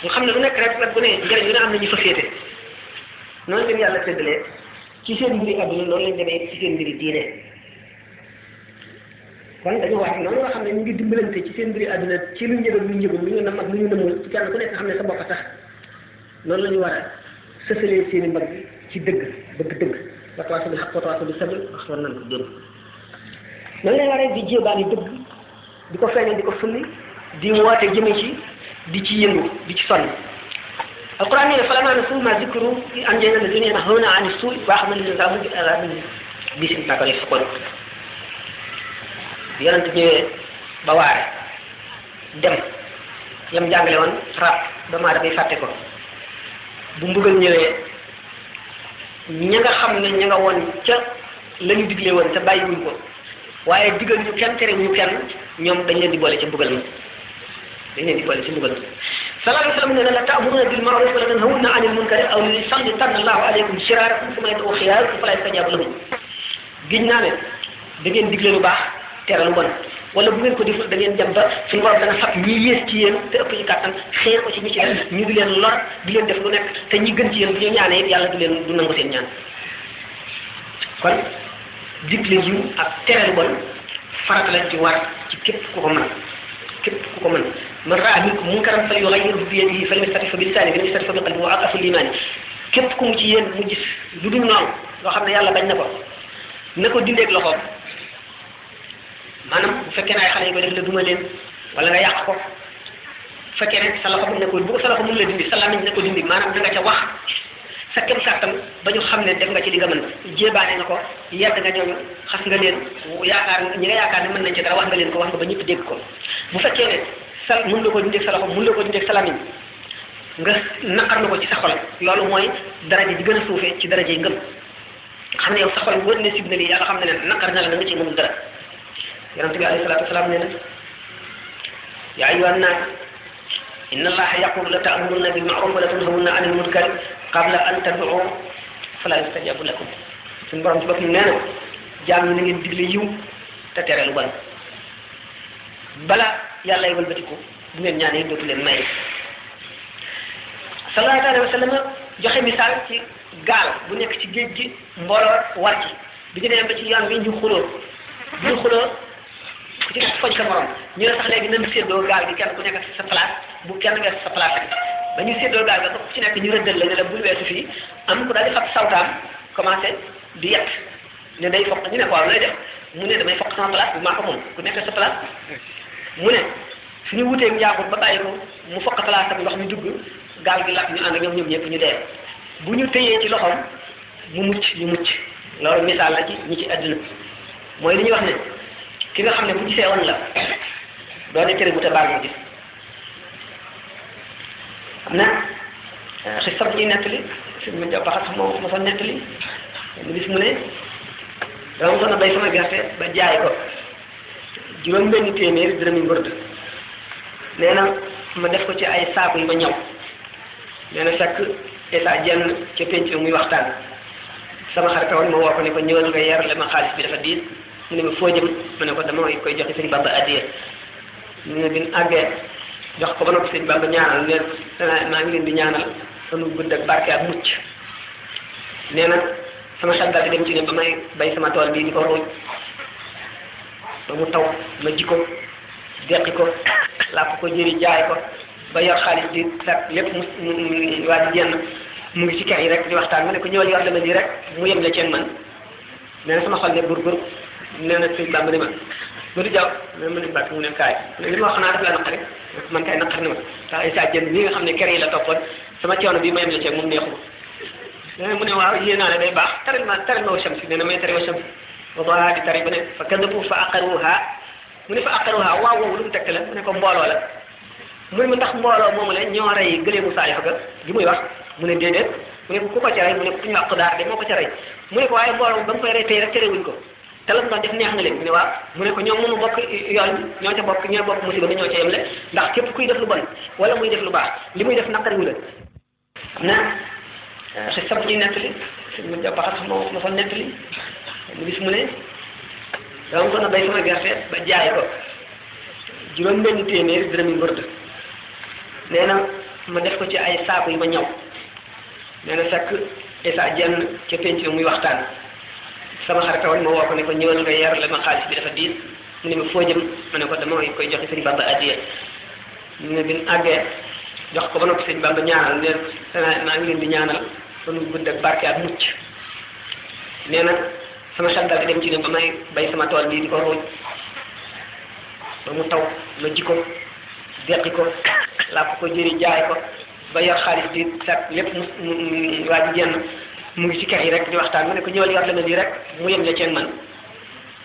nga xam ne lu nekk rek nag bu ne njëriñ lu ne am na ñu fa féete noonu leen yàlla séddalee ci seen mbiri àdduna noonu lañ demee ci seen mbiri diine kon dañu wax noonu nga xam ne ñu ngi dimbalante ci seen mbiri àdduna ci lu njëgal lu njëgul lu ñu nam ak lu ñu namul ci kenn ku nekk xam ne sa bopp tax noonu la ñu war a sësalee seen i mbag ci dëgg bëgg dëgg watawaaso bi xaq watawaaso bi sabr wax war nañ ko démb noonu lay waree di jéebaani dëgg di ko feeñal di ko fulli di woote jëme ci di ci yëngu di ci sonn alquran ne falammaa nasuu maa zukkiru bihi anjaynaa allaziina yanhawna ani suu'i wa hamalna al-insaana bi azaabin bi'sin maa kaanuu yafsiquun yonent ñëwee ba waare dem yam jàngale woon rab ba maa damay fàtte ko bu mbugal ñëwee ña nga xam ne ña nga woon ca la ñu digle woon te bàyyiwuñ ko waaye digal ñu kenn tere ñu kenn ñoom dañ leen di boole ci mbugal mi sallallahu alayhi wa sallam ne la ta'muruna bil ma'ruf wa la tanhawna 'anil munkari aw li yusallitanna Allahu alaykum shirarakum thumma yad'u khiyarakum fala yastajabu lahum giñ naa ne da ngeen digle lu baax tere lu bon wala bu ngeen ko deful da ngeen dem ba suñu borom dana fab ñi yées ci yéen te ëpp ci kàttan xeer ko ci ñi ci def ñu di leen lor di leen def lu nekk te ñi gën ci yéen bu ñu ñaanee it yàlla du nangu seen ñaan kon digle yiw ak tere lu bon farata lañ ci war ci képp ku ko mën man raa minkum munkaran falyughayyirhu bi yadihi fa lam yastati' fa bi lisaanihi fa lam yastati' fa bi qalbihi wa ad'afu l-iimaan képp ku mu ci yéen mu gis lu dul noonu loo xam ne yàlla bañ na ko dindeeg loxoom maanaam bu fekkee ne ay xale yi koy def la duma leen wala nga yàq ko bu fekkee ne sa loxo mën na ko bu ko sa loxo mën la dindi sa làmmiñ na ko dindi maanaam da nga ca wax sa kem kàttan ba ñu xam ne def nga ci li nga mën jéebaane nga ko yedd nga ñooñu xas nga leen ñi nga yaakaar ne mën nañ ci dara wax nga leen ko wax nga ba ñëpp dégg ko bu fekkee ne sa mën la ko dindeeg sa loxo mën la ko dindeeg sa làmmiñ nga naqar na ko ci sa xol loolu mooy daraja ji gën a suufee ci daraja yi ngëm xam ne yow sa xol wër ne sib na lii yàlla xam ne ne naqar na la nga ci mënul dara yonent bi alayhi salaatu wasalaam nee na yaa ayyuhan naas inna allaha yaqulu la ta'muruna bil ma'ruf wa la tanhawna 'anil munkar qabla an tad'u fala yustajabu lakum suñu borom ci boppam nee na jaam ñi na ngeen digle yiw te tere lu bon bala yàlla ay wëlbatiku bu ngeen ñaanee dootu leen may sallallahu alayhi wa sallam joxe misaal ci gaal bu nekk ci géej gi mbooloo war ci bi ñu demee ba ci yoon bi ñu xuloo ku ci nekk foj sa morom ñu ne sax léegi nañ séddoo gaal gi kenn ku nekk sa place bu kenn weesu sa place ba ñu séddoo gaal ga ku ci nekk ñu rëddal la ne la bul weesu fii am ku daal di fab sawtaam commencé di yett ne day foq ñu ne ko waaw lay def mu ne damay foq sama place bu maa ko moom ku nekk sa place mu ne suñu wuteeg njaaxut ba bàyyi ko mu foq place am ndox mi dugg gaal gi lakk ñu ànd ak ñoom ñëpp ñu dee bu ñu tëyee ci loxoom mu mucc ñu mucc loolu misaal la ci ñi ci àdduna mooy li ñuy wax ne ki nga xam ne bu gisee woon la doone tere bu te baal nga gis xam na xis sab ñuy nettali suñ ma jox baxat moo ma sa nettali mu gis mu ne dama mosoon a bay sama gerte ba jaay ko juróom benn téeméeri dërëmi mbërd nee na ma def ko ci ay saaku yi ma ñaw nee na fekk état jenn ca penc muy waxtaan sama xarit woon ma woo ko ne ko ñëwal nga yerale ma xaalis bi dafa diis mu ne ma foo jëm ma ne ko dama koy joxe sëñ Bamba addiya mu ne bin àggee jox ko ba noppi sëñ Bamba ñaanal ne maa ngi leen di ñaanal sanu gudd ak barke ak mucc nee na sama xel daal di dem ci ne ba may bay sama tool bii di ko ruuj ba mu taw ma ji ko deqi ko làpp ko jëri jaay ko ba yor xaalis di sax lépp mu waa ji jenn mu ngi ci kër yi rek di waxtaan ma ne ko ñëwal yor dama nii rek mu yem la ceeg man nee na sama xol ne gur nee na sëñ Bamba ne ma du jaw mais mu ne bàkk mu ne kaay li ma wax naa daf la naqari man kay naqari na ma tax ay saa jënd nii nga xam ne kër yi la toppoon sama coono bii ma yem la ceeg moom neexu ma mu ne waaw yéen naa ne day baax taral ma wa shamsi nee na may tari wa shamsi wa doha di tari ba ne fa kadabu fa aqaruha mu ne fa aqaruha waaw woowu lu mu tekk la mu ne ko mbooloo la mu ne ma ndax mbooloo moomu la ñoo rey gëleemu Saalix ga gi muy wax mu ne déedéet mu ne ko ku ko ca rey mu ne ku ñu wax Xudaar de moo ko ca rey mu ne ko waaye mbooloo ba mu koy rey tey rek terewuñ ko te la mu doon def neex na leen mu ne waaw mu ne ko ñoom moomu bokk yoon ñoo ca bokk ñoo bokk musiba bi ñoo ca yemle ndax képp kuy def lu bon wala muy def lu baax li muy def naqariwu la xam na xis sab ñuy nettali suñ ma jox baxat moo ma fa nettali mu gis mu ne dama mosoon a bay sama gerte ba jaay ko juróom benn téeméeri dërëmi mbërd nee na ma def ko ci ay saaku yi ma ñaw nee na fekk état jenn ca penc muy waxtaan sama xarit woon ma woo ko ne ko ñëwal nga yerale ma xaalis bi dafa diis mu ne ma foo jëm ma ne ko dama koy joxe sëñ Bamba addiya mu ne bin àggee jox ko ba noppi sëñ Bamba ñaanal ne maa ngi leen di ñaanal sanu gudd ak barke ak mucc nee na sama xel daal di dem ci ne ba may bay sama tool bii di ko ruuj ba mu taw ma ji ko deqi ko làpp ko jëri jaay ko ba yor xaalis di sax lépp mu waa ji jenn mu ngi ci kër yi rek di waxtaan ma ne ko ñëwal yor dama nii rek mu yem la ceeg man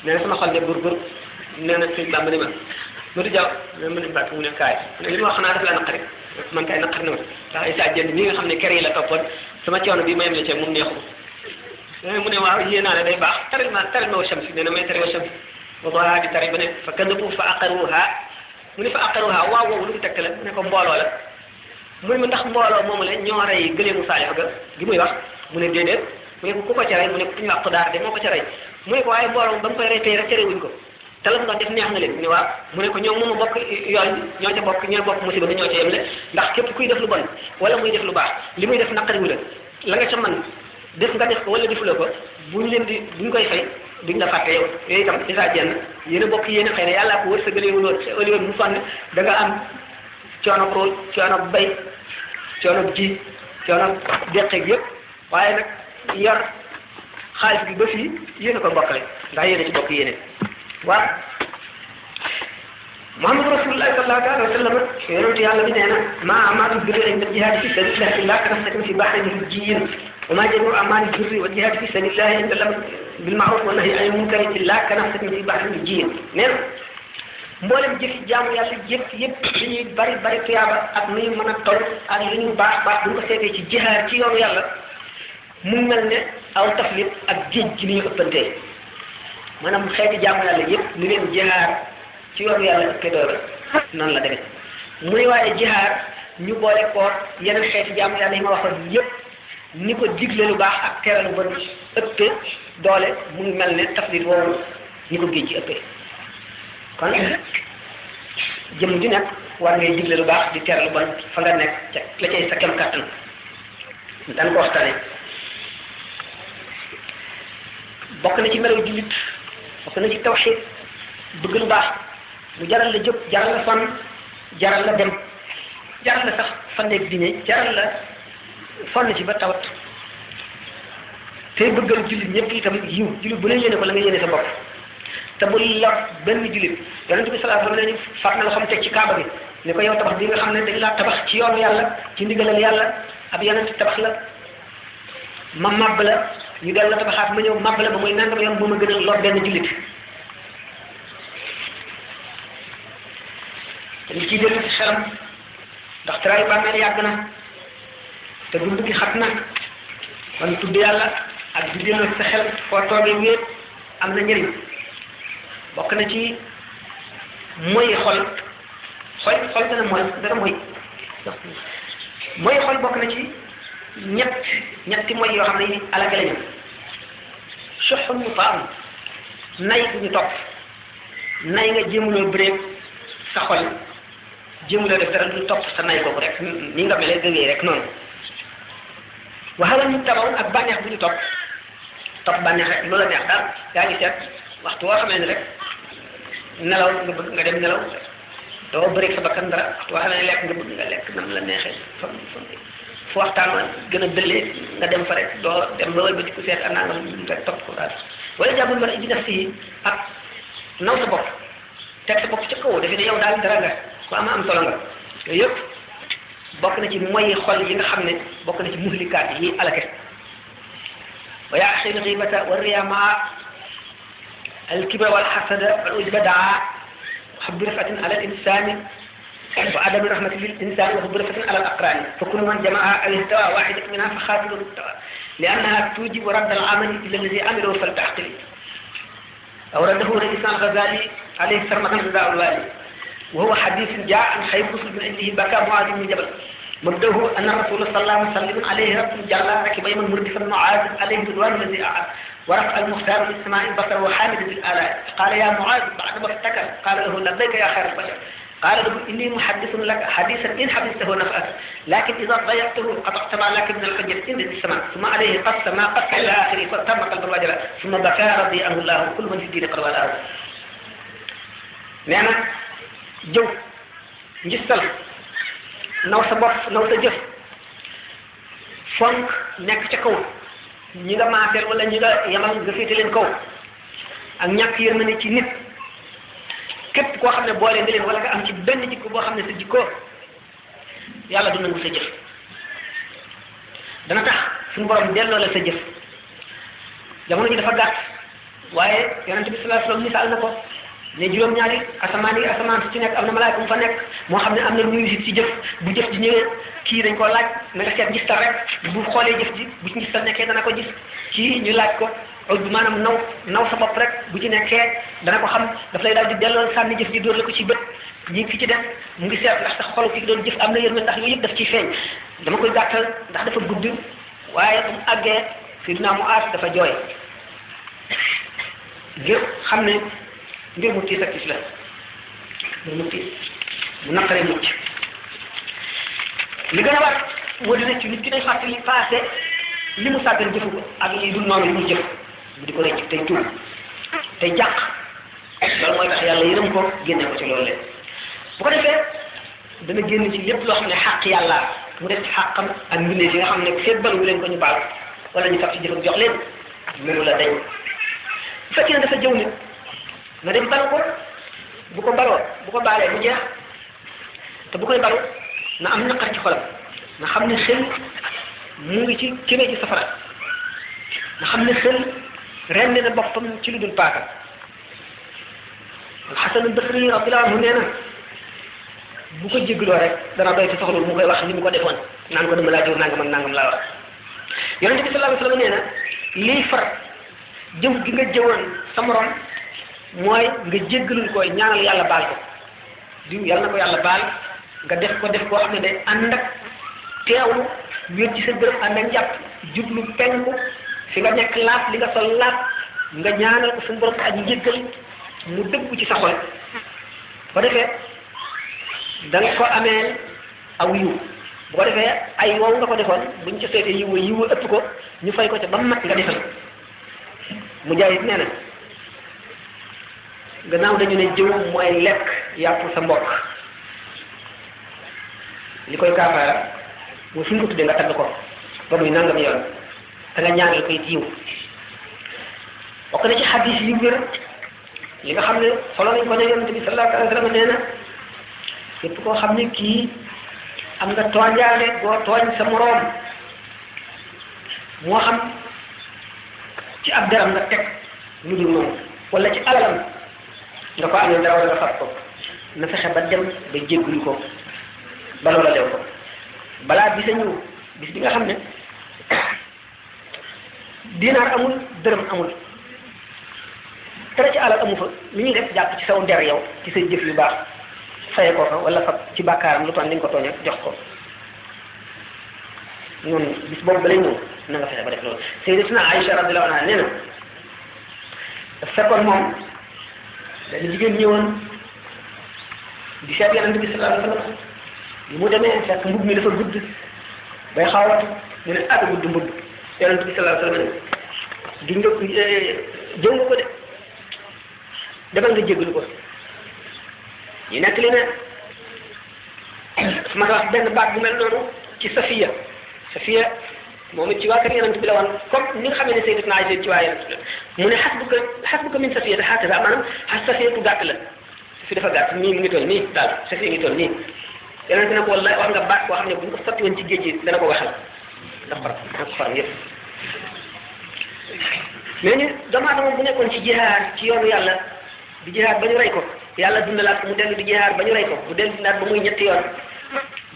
nee na sama xol ne gur nee na sëñ Bamba ne ma du jaw mais mu ne bàkk mu ne kaay li ma wax naa daf la naqari man kay naqari na ma tax ay saa jënd nii nga xam ne kër yi la toppoon sama coono bii ma yem la ceeg moom neexu ma mu ne waaw yéen naa ne day baax taral ma wa shamsi nee na may tari wa shamsi wa doha di tari ba ne fa kadabu fa aqaruha mu ne fa aqaruha waaw woowu lu mu tekk la mu ne ko mbooloo la mu ne ma ndax mbooloo moomu la ñoo rey gëleemu Saalix ga gi muy wax mu ne déedéet mu ne ko ku ko ca rey mu ne ku ñu wax Xudaar de moo ko ca rey mu ne ko waaye mbooloo ba mu koy rey tey rek terewuñ ko te la mu doon def neex na leen mu ne waaw mu ne ko ñoom moomu bokk yoon ñoo ca bokk ñoo bokk musiba bi ñoo ca yemle ndax képp kuy def lu bon wala muy def lu baax li muy def naqariwu la nga ca man def nga def ko wala defuloo ko buñ koy fay duñ la fàtte yow yooyu itam isa jenn yéen a bokk yéen a xëy na yàllaa ko wërsëgalee woon mu sonn da nga am coono rooj coono bay coono ji coono deqeeg yëpp waaye nag yor xaalis bi ba fii yéen a ko bokkale ndax yéen a ci bokk yéene waaw Muhammadu Rasulullah sallallahu alayhi wa sallam yonent yàlla bi nee na maa amaatu birri inda jihaadi fi sabilillah illa kanafsatin fi bahrin lujjiyyin wa maa jamiu amaali birri wal jihaadi fi sabilillah inda lam bil ma'ruf wa nahyi anil munkari illa kanafsatin fi bahrin lujjiyyin nee na mboolem jëfi jaamu yàlla yëpp li ñuy bari tuyaaba ak nu ñu mën a toll ak li ñu baax bu ñu ko seetee ci jihaar ci yoonu yàlla mu mel ne aw taflit ak géej gi ni ñu ëppantee maanaam xeeti jaamu yàlla yëpp ni leen jihaar ci yoonu yàlla ëppee doole noonu la demee muy waaye jihaar ñu boole ko yeneen xeeti jaamu yàlla yi ma waxoon yëpp ni ko digle lu baax ak tere lu bon ëppee doole mu ngi mel ne taflit woowu ni ko géej ci ëppee kon jëm ju nekk war ngay digle lu baax di tere lu bon fa nga nekk ca la cay sa kem kàttan daan ko waxtaane bokk na ci melaw jullit bokk na ci tawxiid bëgg lu baax mu jaral la jóg jaral la sonn jaral la dem jaral la sax fanneeg dine jaral la sonn ci ba tawat te bëggal jullit ñëpp itam yiw jullit bu ne yéene ko la nga yéene sa bopp te bu la benn jullit yonente bi sallallahu alayhi wa sallam ne far na la xam teg ci kaaba bi ne ko yow tabax bi nga xam ne dañ laa tabax ci yoonu yàlla ci ndigalal yàlla ab yonent tabax la ma màbb la ñu del la tabaxaat ma ñëw màbb la ba muy nangam yoon moo ma gën a lor benn jullit te li ciy dellu ci xelam ndax taraayu bàmmeel yàgg na te dund gi xat na kon tudd yàlla ak di dellu sa xel foo toogee wéet am na njëriñ bokk na ci mooy xol dana mooy xol bokk na ci ñetti mooy yoo xam ne yi alage lañu soxun mu faam nay bu ñu topp nay nga jéemuloo bëreeg sa xol jéemuloo def dara lu topp sa nay boobu rek ni nga melee gëgee rek noonu waxala ñu tabaw ak bànneex bu ñu topp bànneex rek loola neex daal yaa ngi seet waxtu woo xamee ne rek nelaw nga bëgg nga dem nelaw doo bëreeg sa bakkan dara waxtu woo xamee ne lekk nga bëgg nga lekk nam la neexee fu waxtaan wa gën a dëllee nga dem fa rek doo dem ba wëlbati ku seet anaa nga rek topp ko daal wala jàppul mën a indi nafsi ak naw sa bopp teg sa bopp ca kaw defe ne yow daal dara nga ku am solo nga yooyu yëpp bokk na ci moyi xol yi nga xam ne bokk na ci muhlikaat yi alake wa yaa axi alxibata wa riyamaa alkibra walxasada wal ujba daa xubbi rifatin ala al insani وعدم الرحمة للإنسان وحب رفة على الأقران فكل من جمعها أو اهتوى واحدة منها فخاطر التوى لأنها توجب رد العمل إلى الذي عمله فلتعقل أورده الإنسان الغزالي عليه سرمة رضاء الوالي وهو حديث جاء عن خير رسل من عنده بكى معاذ بن جبل مبدأه أن الرسول صلى الله عليه وسلم عليه رب جل ركب يمن مردفا معاذ عليه رضوان الذي أعاد ورفع المختار في السماء البصر وحامد بالآلاء قال يا معاذ بعدما افتكر قال له لبيك يا خير البشر قال له إني محدث لك حديثا إن حدثته نفعك لكن إذا ضيعته قطعت ما لك من الحجة إن السماء ثم عليه قص ما قص إلى آخره فتم قلب الرجل ثم بكى رضي عنه الله كل من في الدين قرب له nee na jëw njistal naw sa bopp naw sa jëf fonk nekk ca kaw ñi nga maaseel wala ñi nga yamal nga féete leen kaw ak ñàkk yërmande ci nit képp koo xam ne boole nga leen wala nga am ci benn jikko boo xam ne sa jikko yàlla du nangu sa jëf dana tax suñu borom delloo la sa jëf jamono ji dafa gàtt waaye yonente bi sallallahu alayhi wasallam misaal na ko ne juróom-ñaari asamaan su ci nekk am na malaayka mu fa nekk moo xam ne am na lu ñuy ci jëf bu jëf ji ñëwee kii dañ ko laaj na nga seet gistal rek bu xoolee jëf ji bu ci gistal nekkee dana ko gis kii ñu laaj ko maanaam naw sa bopp rek bu ci nekkee dana ko xam daf lay daal di delloo sànni jëf ji dóor la ko ci bët ñi ki ci def mu ngi seet ndax sax xolu ki doon jëf am na yërmande ndax yooyu yëpp daf ciy feeñ dama koy gàttal ndax dafa gudd waaye bu mu àggee Seydina Muaaz dafa jooy ngir xam ne mbir mu tiis ak tiis la mbir mu tiis mu naqaree mucc li gën a war moo dina ci nit ki day fàttali passé li mu sàggan jëfu ko ak li dul noonu li mu jëf bu di ko rëcc tey tuub tey jàq loolu mooy tax yàlla yërëm ko génne ko ci loolu leen bu ko defee dana génn ci lépp loo xam ne xàq yàlla mu def ci xàqam ak mbindeef yi nga xam ne feet balu leen ko ñu baal wala ñu fab ci jëfam jox leen mënu la dañ bu fekkee ne dafa jëw nit nga dem balu ko bu ko baalee bu jeex te bu koy balu na am naqar ci xolam na xam ne xel mu ngi ci kene ci safara na xam ne xel rende na boppam ci lu dul paaka Al-Hasan al-Basri radiyallahu anhu nee na bu ko jégloo rek dana doy te soxlul mu koy wax ni mu ko defoon naan ko dama laa jëw nangam ak nangam laa wax yonente bi sallallahu alayhi wasallam nee na lii far jëw gi nga jëwoon sa morom mooy nga jéggalul koy ñaanal yàlla baal ko diw yàlla na ko yàlla baal nga def koo xam ne day ànd ak teewlu wér ci sa bërëb ànd ak jàpp jublu penku fi nga nekk laat li nga sol laat nga ñaanal ko suñu borom ak njëggal mu dëgg ci sa xol ba defee da nga ko ameel aw yiw bu ko defee ay wow nga ko defoon buñ ca seetee yiw ëpp ko ñu fay ko ca ba mat nga defal mu jaayit nee na gannaaw dañu ne jëw mooy lekk yàpp sa mbokk li koy kaafaara mooy fi nga ko tuddee nga tagg ko ba muy nangam yoon te nga ñaanal ko it yiw bokk na ci xadis yu wér li nga xam ne solo nañ ko ne yonent bi sallallahu alayhi wa sallam nee na képp koo xam ne kii am nga tooñaale boo tooñ sa moroom moo xam ci ab daram nga teg lu dul noonu wala ci alalam nga ko amee dara wala nga fab ko na fexe ba dem ba jéggul ko ba loola lew ko balaa bisa ñëw bis bi nga xam ne dinaar amul dërëm amul dara ci alal amu fa li ñuy def jàpp ci saw der yow ci say jëf yu baax faye ko fa wala fab ci bàkkaaram lu toon li nga ko tooña jox ko noonu bis boobu ba lay ñëw na nga fexe ba def loolu Sayyidatuna Aïcha radiyallahu anha nee na daf fekkoon moom dañu jigéen ñëwoon di seet Yonent bi sallallahu alayhi wa sallam bi mu demee fekk mbub mi dafa gudd bay xawatu mu ne ada gudd mbub Yonent bi sallallahu alayhi wa sallam di nga jëw nga ko de demal nga jéggalu ko ñu nekk li ne su ma wax benn baat bu mel noonu ci Safiya moom it ci waa kër Yonent bi la woon comme ni nga xamee ne Sayyidatuna Aïcha ci waa Yonent bi mu ne xasbuka min Safiya hakaza maanaam Safiya tu gàtt la fi dafa gàtt nii mu ngi toll nii daal Safiya ngi toll nii Yonent bi ne ko wallahi wax nga baat boo xam ne bu ñu ko sotti woon ci géej gi dana ko waxal ndax xorom yëpp mais ni doomu aadama bu nekkoon ci jihaar ci yoonu yàlla di jihaar ba ñu rey ko yàlla dundalaat ko mu dellu di jihaar ba ñu rey ko bu dellu dundaat ba muy ñetti yoon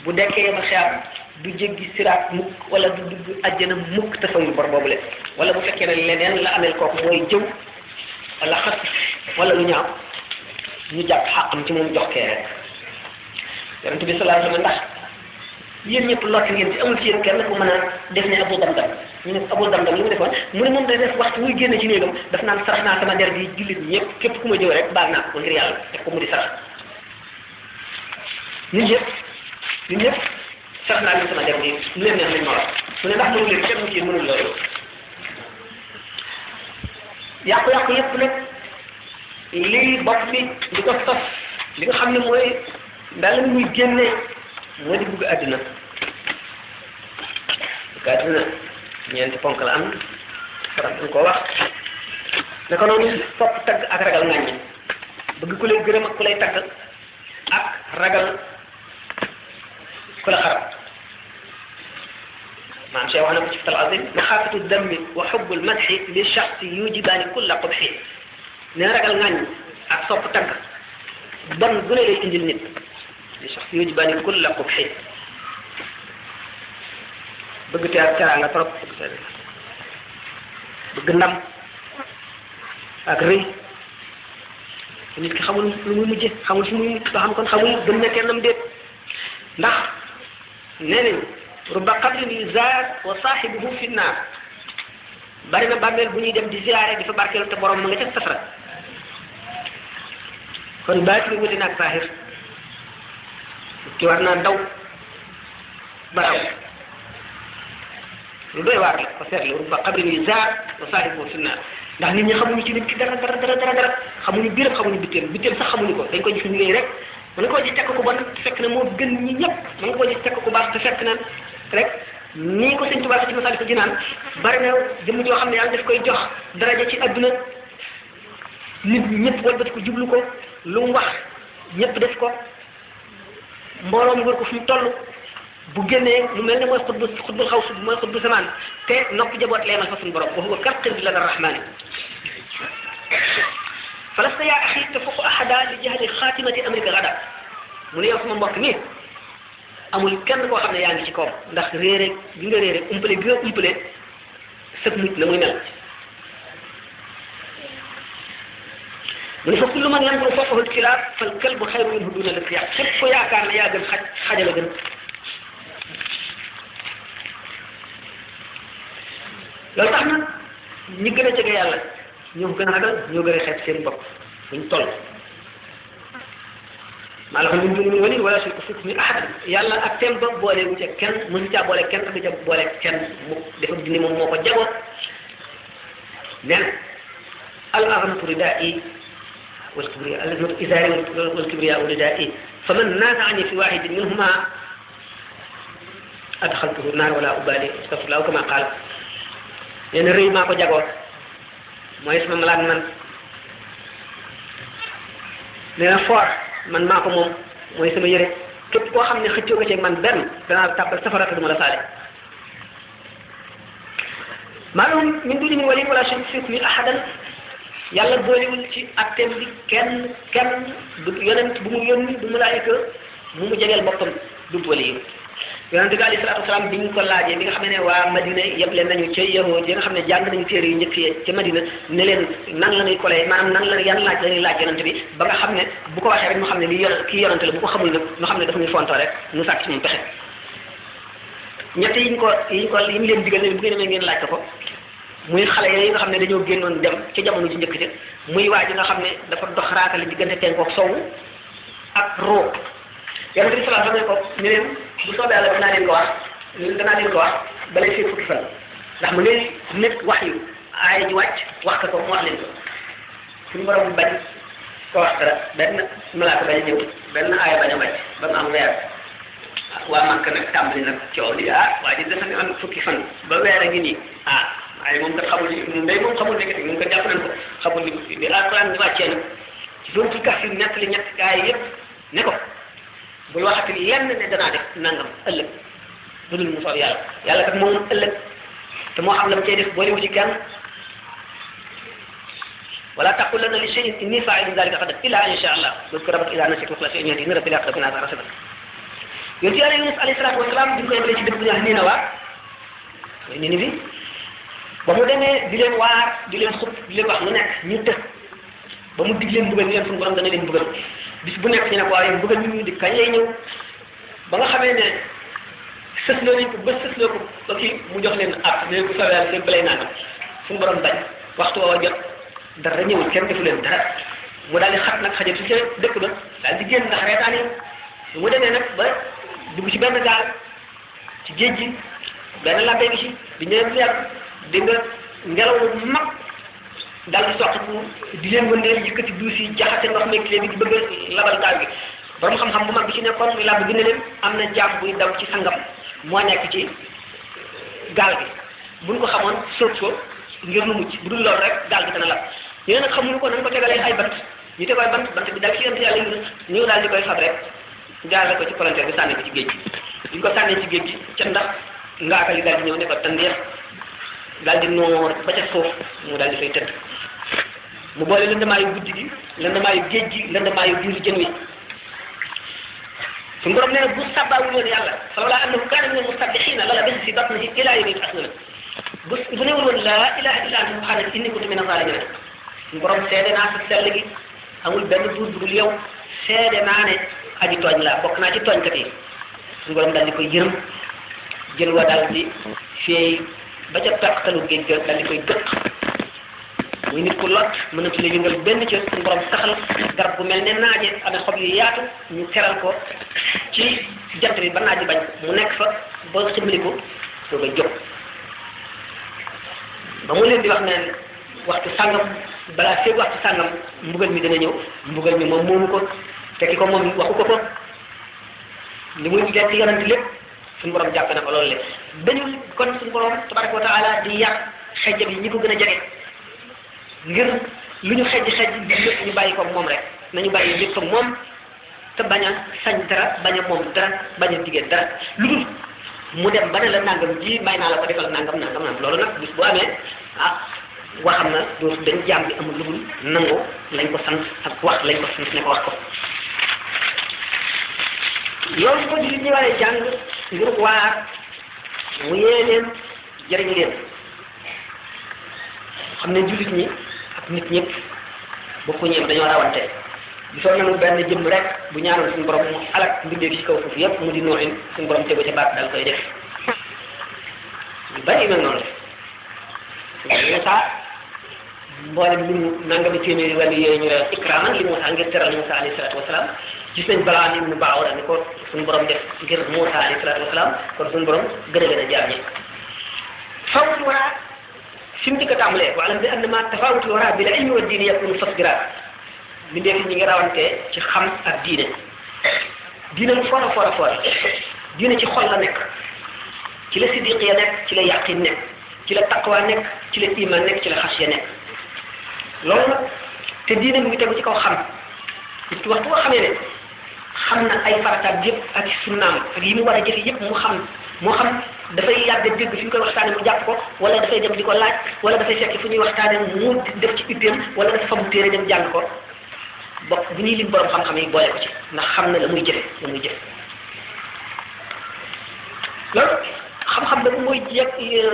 bu dekkee ba xeer du jéggi siraat mukk wala du dugg àjjana mukk te fayul bor boobule wala bu fekkee ne leneen la amel kooku mooy jëw wala xas wala lu ñaaw ñu jàpp xàqam ci moom jox kee rek Yonent bi sallallahu alayhi wa sallam ndax yéen ñëpp lott ngeen ci amul ci yéen kenn ku mën a def ne Abu Damdam ñu ne Abu Damdam li mu defoon mu ne moom day def waxtu muy génne ci néegam daf naan sarax naa sama der bi jullit ñëpp képp ku ma jëw rek baal naa ko ngir yàlla def ko mu di sarax ñun ñëpp sarax naa leen sama der bi lu leen neex nañ ma wax mu ne ndax mënu leen kenn ci mënul loolu yàqu-yàqu yëpp nag lii bopp bi di ko sos li nga xam ne mooy daal muy génne moo di bugg àddina ñeenti ponk la am faral dañ koo wax naka noonu topp tagg ak ragal ŋàññi bëgg ku lay gërëm ak ku lay tagg ak ragal ku la xarab maam Cheikh wax na ko ci Fatal Azim maxaafatu dammi wa xubbul madxi li shaxsi yujibaani kulla qubxi ne ragal ŋàññi ak sopp tagg bon bu ne lay indil nit li shaxsi yujibaani kulla qubxi bëgg teraanga trop bëgg ndam ak rëy nit ki xamul lu muy mujje xamul fi muy mujj ba xam kon xamul gëm nekkee nam déet ndax nee nañ rubba qabrin yuzaar wa saahibuhu fi naar bari na bàmmeel bu ñuy dem di ziyaare di fa barkeelu te borom ma nga ca safara kon baati wuti naag saahir ki war naa daw ba daw lu doy waar la ko seetlu rubba qabrin yuzaar wa saahibuhu fi naar ndax nit ñi xamuñu ci nit ki dara xamuñu biiram xamuñu bitteem sax xamuñu ko dañ koy gis nii rek mën nga koo gis tekk ko bon te fekk na moo gën ñi ñëpp mën nga koo gis tekk ko baax te fekk na rek nii ko sëñ Tuubaa ci Masaalikul Jinaan bari na jëmm joo xam ne yàlla daf koy jox daraja ci adduna nit ñëpp walbati ko jublu ko lu mu wax ñëpp def ko mbooloo mu wër ko fu mu toll bu génnee lu mel ne mooy xutbul xaw su mooy xutbu zamaan te nopp jaboot leemal fa suñu borom wa huwa kal qirdi lada rahmani falasta yaa axi tafuqu ahada li jahli xaatimati amrika gada mu ne yow sama mbokk nii amul kenn koo xam ne yaa ngi ci kawam ndax réere gi nga réere umpale gi nga umpale sëg mujj na muy mel mu ne fa kullu man yanzuru fawqahu al-kilaab fal kalbu xayru minhu duna al-kiyaab képp ko yaakaar ne yaa gën xajala gën loolu tax na ñi gën a jege yàlla ñoo gën a ragal ñoo gën a xeeb seen bopp buñ toll maa la xam min duni wali wala shirku fi hukmi ahad yàlla ak tem ba boole wu ca kenn mënu caa boole kenn te du ca boole kenn mu dafa dindi moom moo ko jagoo nee na al azamatu ridaa'i wal kibriya al azamatu izaari wal kibriya ridaa'i faman naaza'ani fi waahidin minhuma adxaltuhu naar wala ubaali astafurlah kama qaal nee na rëy maa ko jagoo mooy sama malaan man nee na foor man maa ko moom mooy sama yëre képp koo xam ne xëccoo nga ceeg man benn danaa tàbbal safara te du ma la faale maa lahum min dunihi waliyyun wala shariikun fi hukmihi ahadan yàlla boolewul ci atteem bi kenn du yonent bu mu yónni du malaayika bu mu jegeel boppam du waliyu yonent bi alayhi salaatu wasalaam bi ñu ko laajee bi nga xam ne waa Madina yëpp leen nañu ca yahood yi nga xam ne jàng nañu téere yu njëkk yi ca Madina ne leen nan la ñuy kolee maanaam nan la yan laaj la ñuy laaj yonent bi ba nga xam ne bu ko waxee rek ñu xam ne li kii yonent la bu ko xamul nag ñu xam ne dafa ñuy fontoo rek ñu sàkk ci moom pexe ñett yi mu leen digal ne bu ngeen demee ngeen laaj ko muy xale yooyu nga xam ne dañoo génnoon dem ca jamono ji njëkk ca muy waa ji nga xam ne dafa dox raatale diggante penku ak sowu ak roo yonent bi sallallahu alayhi wa sallam ko ne leen bu soobee yàlla danaa leen ko wax balay fii fukki fan ndax mu ne nekk wax yu aaya ji wàcc wax ko mu wax leen ko suñu borom bañ ko wax dara benn malaaka bañ a ñëw benn aaya bañ a wàcc ba mu am weer waa Makka nag tàmbali nag coow li waa ji dafa ne am fukki fan ba weer a ngi nii waaye moom kat xamul ñun day moom xamul nekkati ñun kat jàpp nañ ko xamul li alquran di wàccee nag ci suratul Kahf nekk li ñett gaay yëpp ne ko bul waxati lenn ne danaa def nangam ëllëg lu dul mu soob yàlla kat moom ëllëg te moo xam la mu cay def boolewu ci kenn wala taqulanna li shay'in inni fa'ilun dhalika ghadan illa an yasha Allah wadhkur rabbaka idha nasita wa khla shay'in yahdini rabbil aqrabina azara rasada yonent yàlla Yunus alayhi salaatu wasalaam bi ñu ko yemale ci dëkk bu ñu wax Ninawa mooy Ninive ba mu demee di leen waar di leen xub di leen wax lu nekk ñu tëj ba mu dig leen mbugal ni leen suñu borom dana leen mbugal bis bu nekk ñu ne ko waaye mbugal ñu di kañ lay ñëw ba nga xamee ne sësloo nañ ko ba sësloo ko ba kii mu jox leen ab ne bu sawee yàlla seen balay nangam suñu borom bañ waxtu woo jot dara ñëwul kenn defu leen dara mu daal di xat nag xajatu ca dëkk ba daal di génn ndax reetaan yi mu demee nag ba dugg ci benn gaal ci géej gi benn labbe bi ci di ñëwee yàgg di nga ngelaw lu mag daal di soqiku di leen wëndeel yëkkati duus yi jaxase ndox mi bi di bëgg a labal gaal gi borom xam-xam bu mag bi ci nekkoon muy làbb gën a leen am na jaam buy daw ci sangam moo nekk ci gaal gi buñ ko xamoon sóob ko ngir nu mucc bu dul loolu rek gaal gi dana lab ñu ne nag xamuñu ko nañ ko tegalee ay bant ñu tegooy bant bi dal ci yonent yàlla Yunus ñu daal di koy fab rek jaarale ko ci palanteer bi sànni ko ci géej gi ñu ko sànnee ci géej gi ca ndax ngaaka li daal di ñëw ne ko tandeex daal di noor ba ca suuf mu daal di fay tëdd mu boole lëndamaayu guddi gi lëndamaayu géej gi lëndamaayu biir jën wi suñu borom nee na bu sàbbaawul woon yàlla falawlaa annahu kaana mina al-musabbihiina la labisa fi batnihi ilaa yawmi yub'asuuna bu newul woon laa ilaaha illa anta subhaanaka innii kuntu mina zaalimiin suñu borom seede naa sa sell gi amul benn buur bu dul yow seede naa ne aji tooñ laa bokk naa ci tooñkat yi suñu borom daal di koy yërëm jël wa daal di feey ba ca peqtalu géej ga daal di koy gëq muy nit ku lot mënatu la yëngal benn cër suñu borom saxal garab bu mel ne naaje amee xob yu yaatu ñu teral ko ci jant bi ba naaj bi bañ mu nekk fa ba ximliku soog a jóg ba mu leen di wax ne waxtu sàngam balaa feeg waxtu sàngam mbugal mi dana ñëw mbugal mi moom moomu ko te ki ko moom waxu ko ko li muy lekk yonent lépp suñu borom jàpp na ko loolu lépp dañu kon suñu borom tabaraka wa taala di yar xejjam yi ñi ko gën a jege ngir lu ñu xejj lépp ñu bàyyi ko moom rek nañu bàyyi lépp ak moom te bañ a sañ dara bañ a moom dara bañ a digee dara lu dul mu dem ba ne la nangam ji may naa la ko defal nangam loolu nag bis bu amee waxam na dootu dañ jaam bi amul lu dul nangoo lañ ko sant ak wax lañ ko sant ne ko wax ko loolu ko jullit ñi waree jàng ngir waar mu yee leen jëriñ leen xam ne jullit ñi ak nit ñëpp bokkuñu yem dañoo rawante gisoon nañu benn jëmm rek bu ñaanoon suñu borom mu alak mbindeef ci kaw foofu yëpp mu di nooxin suñu borom tegu ca baat dal koy def yu bari mel noonu Moussa mboolem li mu nangami téeméeri wàllu yooyu ñu ne ikraman li Moussa ngir teral Moussa alayhi salaatu wasalaam gis nañ balaa ni mu baawara ni ko suñu borom def ngir Moussa alayhi salaatu wasalaam kon suñu borom gën a gën a jaar ñi fawtu wara fi mu dikk a tàmbalee wa alam bi annama tafawutu wara bil ilmi wa diini yakunu fasbira bindee fi ñi ngi rawante ci xam ak diine diine lu foor a foor a foor diine ci xol la nekk ci la siddiqiya nekk ci la yaqin nekk ci la taqwa nekk ci la iman nekk ci la xasiya nekk loolu nag te diine mu ngi tegu ci kaw xam nit ki waxtu boo xamee ne xam na ay farataam yëpp ak sunnaam ak yi mu war a jëfe yëpp mu xam moo xam dafay yàgg dégg fi ñu koy waxtaane mu jàpp ko wala dafay dem di ko laaj wala dafay fekk fu ñuy waxtaane mu def ci itteem wala dafa famu téere dem jàng ko bokk bu ñuy lim borom xam-xam yi boole ko ci ndax xam na la muy jëfe loolu xam-xam da mooy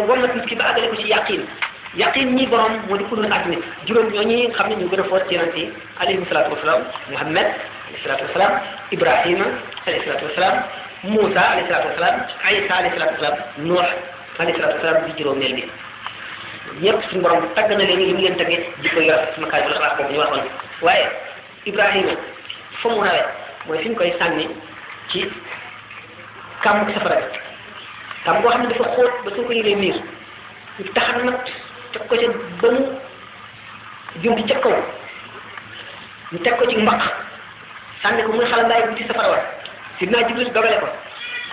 wommat nit ki ba àggale ko ci yaqin ñi borom moo di kulul ak nit juróom ñooñu xam ne ñu gën a foot ci yonent yi alayhi salaatu wasalaam Muhammad alayhi salaatu wasalaam Ibrahima alayhi salaatu wasalaam Moussa alayhi salaatu wasalaam Isa alayhi salaatu wasalaam Nuux alayhi salaatu wasalaam di juróomeel bi ñëpp suñu borom tagg na leen li mu leen taggee jikko yor sama kaay bu la xalaat boobu ñu waxoon waaye Ibrahima fa mu rawee mooy fi ñu koy sànni ci kàmmu safara bi kàmm boo xam ne dafa xóot ba soo ko yëgee miir ñu taxan nag teg ko ca ba mu jumti ca kaw ñu teg ko ci mbaq sànni ko muy xalandaay bu ci safara wa Sidna Jibril dogale ko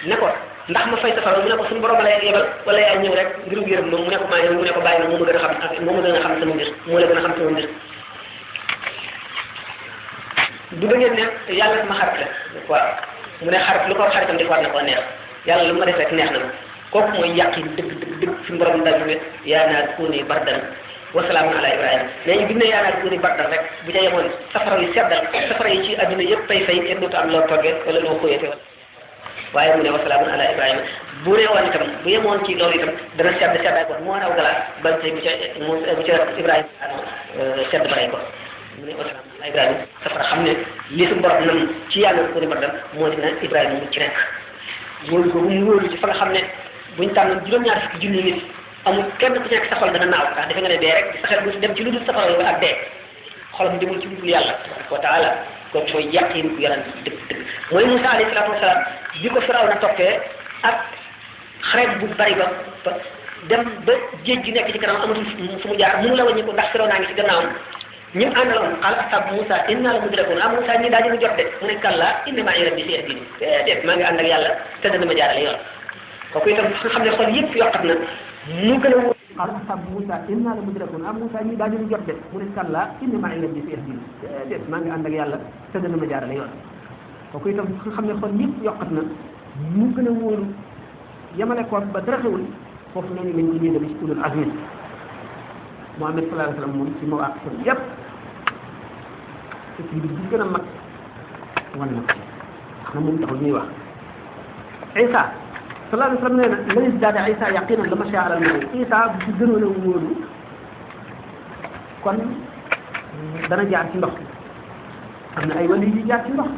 ne ko ndax ma fay safara mu ne ko suñu borom lay yebal wala yaay ñëw rek mbirum yërëm moom mu ne ko maa ñëw mu ne ko bàyyi ma moo ma gën a xam moo ma gën a xam sama mbir moo la gën a xam sama mbir du da ngeen ne yàlla sama xarit la waaw mu ne xarit lu ko xaritam di ko war na koo neex yàlla lu ma def rek neex na ma kooku mooy yàqin dëgg suñu borom daal ne yaa naar kuuni bardan wa salaamun ala Ibrahima mais ñu bi ne yaa naar kuuni bardan rek bu ca yemoon safara yi seddal safara yi ci adduna yëpp pay fay kenn dootu am loo toggee wala loo xóoyate wala waaye mu ne wa salaamun ala Ibrahima bu ne woon itam bu yemoon ci loolu itam dana sedd seddaay ko moo raw galaas ba tey bu ca Ibrahima sedd ba rey ko mu ne wa salaamun ala Ibrahima safara xam ne li suñu borom nam ci yaa naar kuuni bardan moo dina Ibrahima mu ci nekk wóolu ko bu mu wóolu ci fa nga xam ne buñ tànn juróom-ñaar fukki junni nit amul kenn ku ci nekk sa xol dana naaw ndax defe nga ne dee rek sa xel bu dem ci lu dul safara ba ak dee xolam demul ci lu dul yàlla tabaraka wa taala kooku mooy yaqin ku yaran dëgg mooy Moussa alayhi salaatu wasalaam bi ko firaw na toppee ak xareet bu bari ba dem ba géej gi nekk ci kanam amatul fu mu jaar mënu la wàññi ko ndax firaw naa ngi ci gannaawam ñi mu àndaloon xaala ashaab Moussa inna la mudrakun Moussa ñii daañu jot de mu ne kalla inna ma'iya rabbi sayahdin déedéet maa ngi ànd ak yàlla te dana ma jaarale yoon kooku itam nga xam ne xol yëpp yokkat na mu gën a wóor xaala ashaab Moussa inna la mudrakun Moussa ñii daañu jot de mu ne kalla inna ma'iya rabbi sayahdin déedéet maa ngi ànd ak yàlla te dana ma jaarale yoon kooku itam nga xam ne xol yëpp yokkat na mu gën a wóoru yemale ko ba dara xewul foofu noonu lañ ko ñëw dem ci ulul azmi Muhammad sallallahu alayhi wa sallam moom ci mawaqif yëpp te ci bi gën a mag wan na ko xam na moom taxul ñuy wax Isa sallallahu alayhi wa sallam nee na man izdaada Isa yaqinan la masha ala al-ma'i Isa bu gënoon a wóolu kon dana jaar ci ndox am na ay wali yu jaar ci ndox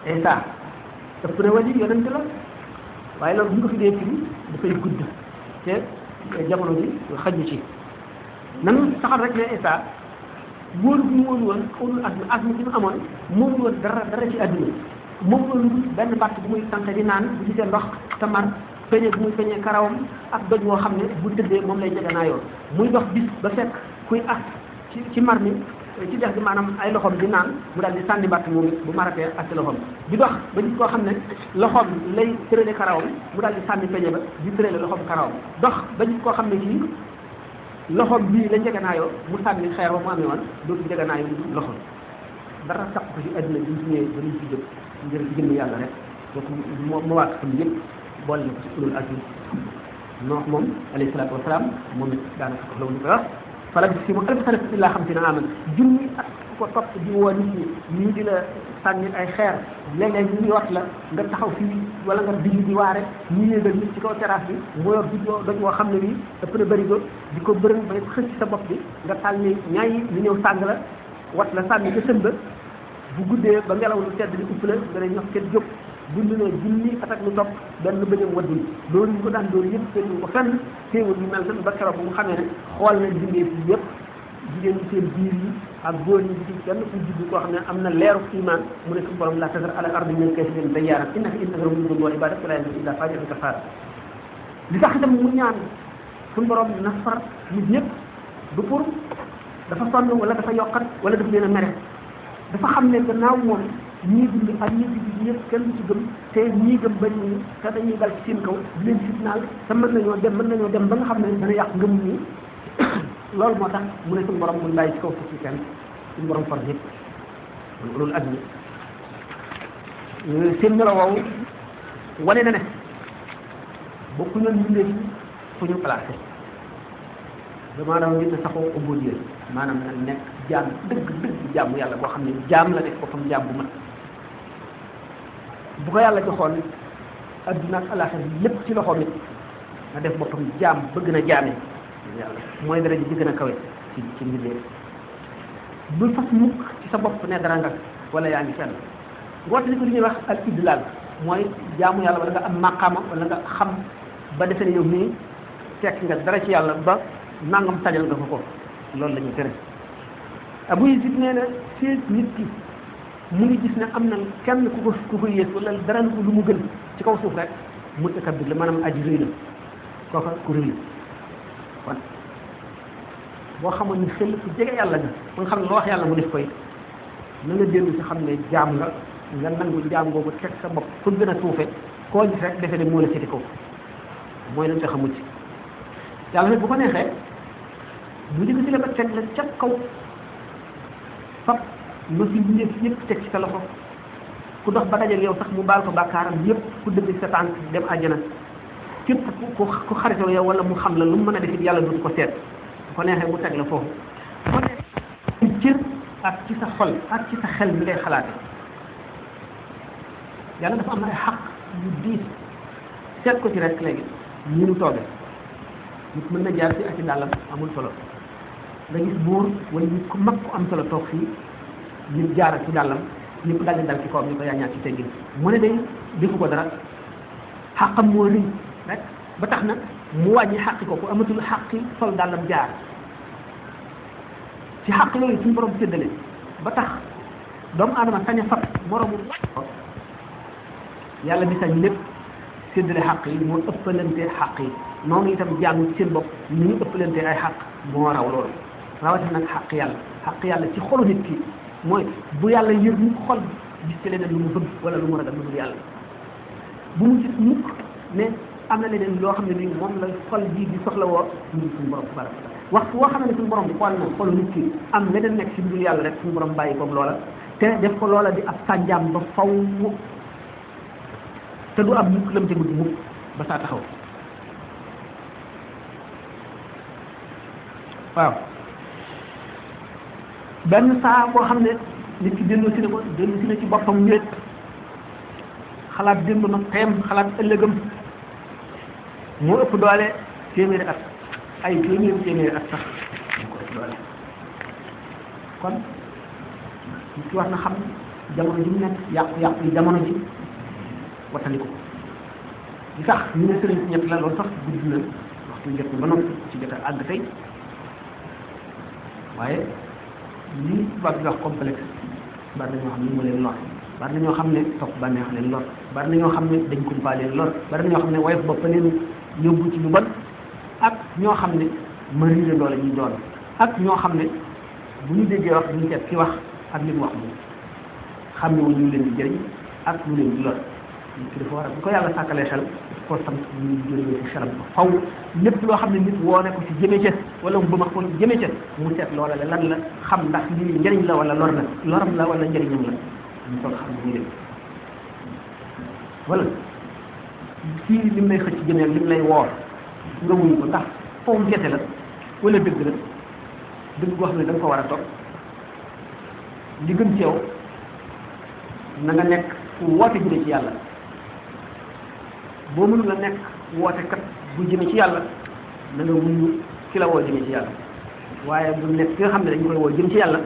Isa ëpp na wali yonent la waaye loolu bu ñu ko fi dee firi dafay gudd te jamono bi xaju ci nanu saxal rek ne Isa wóolu bi mu wóolu woon ulul azmi bi mu amoon moom woon dara ci àdduna moom loolu benn bàtt bu muy sànq di naan bu gisee ndox te mar peñe bu muy peñe karawam ak doj woo xam ne bu tëddee moom lay jeganaayoo muy dox bis ba fekk kuy ak ci mar mi ci dex gi maanaam ay loxoom di naan mu daal di sànni bàtt moom bu maratee ak ci loxoom di dox ba gis koo xam ne loxoom lay tërale karawam mu daal di sànni peñe ba di tërale loxoom karawam dox ba gis koo xam ne kii loxoom bii la njeganaayoo mu sànni xeer ba mu amee woon dootu njeganaayoo lu loxoom dara tax ko ci àdduna bi ñu ñëwee ba ñu ci jóg ngir jënd yàlla rek donc mu waat xam yëpp boole na ko ci ulul azmi noox moom alayhi salaatu wasalaam moom it daanaka ko loolu ñu koy wax fala bi si moom alfi sanat illaa xamsiina aaman junni ak ko topp di woo nit ñi ñii di la sànni ay xeer léeg-léeg ñu wat la nga taxaw fii wala nga digg di waare ñu yéegal nit ci kaw terrasse bi mu yor di doj woo xam ne bii ëpp na bëri ko di ko bërën ba xëcc sa bopp bi nga taal ni ñaay ñu ñëw sàng la wat la sànni ca sën ba bu guddee ba ngelaw lu sedd di upp la nga ne ñox kenn jóg dund na junni at ak lu topp benn bëjëm waddul loolu ñu ko daan doon yëpp teewul ko fenn teewul ñu mel ba keroog bu mu xamee ne xool na bindee fi yëpp jigéen ñi seen biir yi ak góor ñi di kenn ku judd koo xam ne am na leeru iman mu ne suñu borom la tasar ala ardi min kafirin dayyaaran innaka in tasarhum yu'minu wa ibadaka la yamliku illa fajiran kafaara li tax itam mu ñaan suñu borom na far nit ñëpp du pour dafa sonn wala dafa yokkat wala dafa leen a mere dafa xam ne gannaaw moom ñii dund ak ñii dund ñëpp kenn du ci gëm te ñii gëm bañ ñu te dañuy dal ci seen kaw di leen fitnaal te mën nañoo dem ba nga xam ne dana yàq ngëm ñi loolu moo tax mu ne suñu borom muy bàyyi ci kaw suuf si kenn suñu borom far ñëpp loolu ak ñi seen melo woowu wane na ne bokku ñoon bindee ci fu ñu placé damaa dama nit na saxoo ubudiyya maanaam na nekk jaam dëgg jaamu yàlla boo xam ne jaam la def boppam jaam bu mat bu ko yàlla joxoon adduna ak alaxira lépp ci loxoom it na def boppam jaam bëgg na jaame yàlla mooy dara ji gën a kawe ci mbir bul fas mukk ci sa bopp ne dara nga wala yaa ngi fenn ngoote li ko li ñuy wax ak idlaal mooy jaamu yàlla wala nga am maqaama wala nga xam ba defe ne yow mii tekk nga dara ci yàlla ba nangam tajal nga ko loolu la ñuy tere Abu Yazid nee na fii nit ki mu ngi gis ne am na kenn ku ko yées wala dara lu mu gën ci kaw suuf rek mutakabbir la maanaam aji rëy la kooka ku rëy la kon boo xamoon ni xel ku jege yàlla nga ba nga xam ne loo wax yàlla mu def koy na nga dellu si xam ne jaam nga nangu jaam googu teg sa bopp fu gën a suufe koo gis rek defe ne moo la féete kaw mooy lañ tax a mucc yàlla nag bu ko neexee bu jëg si la ba teg la ca kaw fab nga fi mbindeef yëpp teg ci sa loxo ku dox ba dajal yow sax mu baal ko bàkkaaram yëpp ku dëgg sa tànk dem àjjana képp ku xaritoo yow wala mu xam la lu mu mën a def it yàlla dootu ko seet bu ko neexee mu teg la foofu bu ko neexee cër ak ci sa xol ak ci sa xel mi ngay xalaate yàlla dafa am ay xaq yu diis seet ko ci rek léegi ñu nu tooge nit mën na jaar ci ak ci dàllam amul solo nga gis buur wala nit ku mag ku am solo toog fii nit jaar ci dàllam ñëpp dal di dal ci kawam ñu ko yaa ñaar ci teggin mu ne day defu ko dara xaqam moo rëy rek ba tax na mu wàññi xaqi ko ku amatul xaqi sol dàllam jaar ci xaq yooyu suñu borom séddale ba tax doomu aadama sañ a fab moromu yàlla bi sañ lépp séddale xaq yi moo ëppalante xaq yi noonu itam jaamu ci seen bopp ni ñu ëppalante ay xaq moo raw loolu rawatina nag xaq yàlla ci xolu nit ki mooy bu yàlla yër ñu xol gis ci leneen lu mu bëgg wala lu mu ragal lu dul yàlla bu mu gis mukk ne am na leneen loo xam ne nii moom la xol bii di soxla woo ñu suñu borom tabaraka waxtu woo xam ne suñu borom xool na xolu nit ki am leneen nekk ci dul yàlla rek suñu borom bàyyi ko loola te def ko loola di ab sànjaam ba faw te du am mukk lam ca bëgg mukk ba saa taxaw waaw benn saa boo xam ne nit ki dellu si na ko dellu si na ci boppam wéet xalaat démb nag teem xalaat ëllëgam moo ëpp doole téeméeri at ay téeméeri at sax moo ko ëpp doole kon nit ki war na xam jamono ji mu nekk yàqu yi jamono ji wattandiku li tax ñu ne sëriñ si ñett la loolu sax gudd na waxtu njëkk ba noppi ci jot a àgg tey waaye lii tubaab di wax complexe bari na ñoo xam ne moo leen lor bari na ñoo xam ne topp bànneex leen lor bari na ñoo xam ne dañ kumpaa leen lor bari na ñoo xam ne woyof bopp leen yóbbu ci lu bon ak ñoo xam ne mariire doole ñuy doon ak ñoo xam ne bu ñu déggee wax duñu seet ki wax ak li mu wax moom xam ne wu ñu leen di jëriñ ak lu leen di lor nit ki dafa war a bu ko yàlla sàkkalee xel ko sant ñu jëlee ci xelam ko faw lépp loo xam ne nit woone ko ci jëme ca wala mu bëma ko ci jëme ca mu seet loola la lan la xam ndax lii njëriñ la wala lor la loram la wala njëriñam la ñu toog xam ne muy dem wala kii lim lay xëcc jëmee lim lay woor nga wuyu ko ndax foofu gerte la wala dëgg la dëgg goo xam ne da nga ko war a toog li gën ci yow na nga nekk woote jëme ci yàlla boo mënul la nekk woote kat bu jëme ci yàlla na nga wuyu ki la woo jëme ci yàlla waaye bu nekk ki nga xam ne dañ koy woo jëm ci yàlla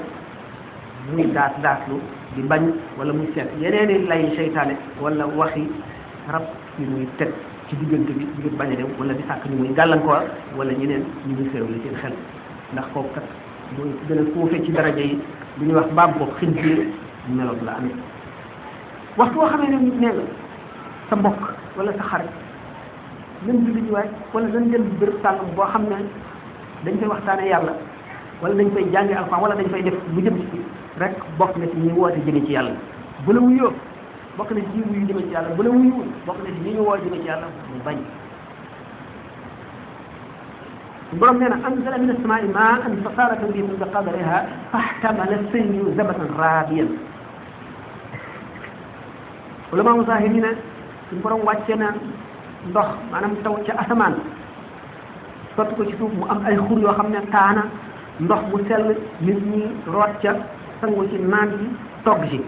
muy daaslu di bañ wala muy seet yeneeni lay seytaane wala waxi rab yu muy teg ci diggante bi ngir bañ a dem wala di sàkk ñu muy gàllankoor wala ñeneen ñu muy féewli seen xel ndax kooku kat mooy gën a suufe ci daraja yi lu ñuy wax mbaam ko xinziir meloom la amee waxtu boo xamee ne nee nga sa mbokk wala sa xarit même julli ji waay wala dañ dem bërëb sàngam boo xam ne dañ fay waxtaane yàlla wala dañ fay jànge alxuraan wala dañ fay def lu jëm ci rek bokk na ci ñi woote jëme ci yàlla bu la wuyoo bokk na ci ñi wuyu jëme ci yàlla bu la wuyuwul bokk na ci ñi ñu woo jëme ci yàlla mu bañ borom nee na anzala min as-samaa'i maa'an fa saalat riihun bi qadrihaa fahtamala as-saylu zabatan raabiyan ulama musaahir yi ne suñu borom wàcce na ndox maanaam taw ca asamaan sotti ko ci suuf mu am ay xur yoo xam ne taana ndox mu sell nit ñi root ca sangu ci naan ci togg ci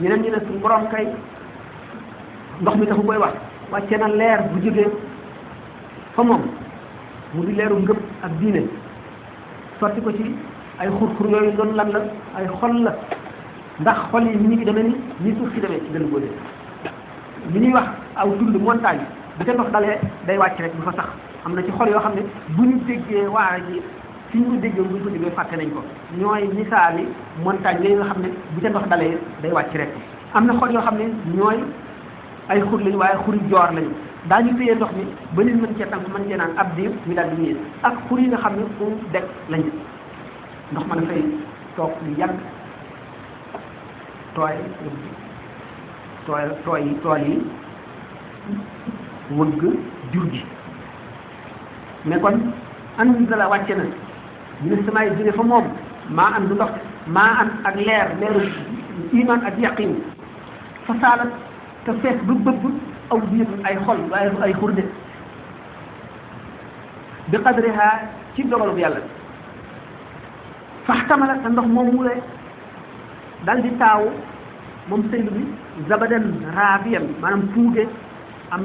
ñeneen ñi ne suñu borom kay ndox mi taxu koy wax wàcce na leer bu jógee fa moom mu di leeru ngëb ak diine sotti ko ci ay xur-xur yooyu doon lan la ay xol la ndax xol yi ñi ngi demee ni suuf si demee ci gën góode li ñuy wax aw tund montagne bu ca ndox dalee day wàcc rek du fa sax am na ci xol yoo xam ne bu ñu déggee waara ji fi ñu ko déggee bu ñu ko déggee fàtte nañ ko ñooy misaali montagne yooyu nga xam ne bu ca ndox dalee day wàcc rek am na xol yoo xam ne ñooy ay xur lañu waaye xuri joor lañu daañu téye ndox mi ba nit mën cee tànk mën cee naan ab diir ñu daal di ñëw ak xur yi nga xam ne fu dekk lañu ndox ma dafay toog lu yàgg tool yi wëgg jur gi mais kon anzala wàcce na ñu ne samay jóge fa moom maa an du ndox maa an ak leeru iman ak yaqin fa saalat te fees bu bëbb aw biir ay xol waaye ay xurde bi qadriha ci dogalub yàlla faxtamala te ndox moom mu dal di taawu moom sëylu bi zabadan raabiyan maanaam puuge am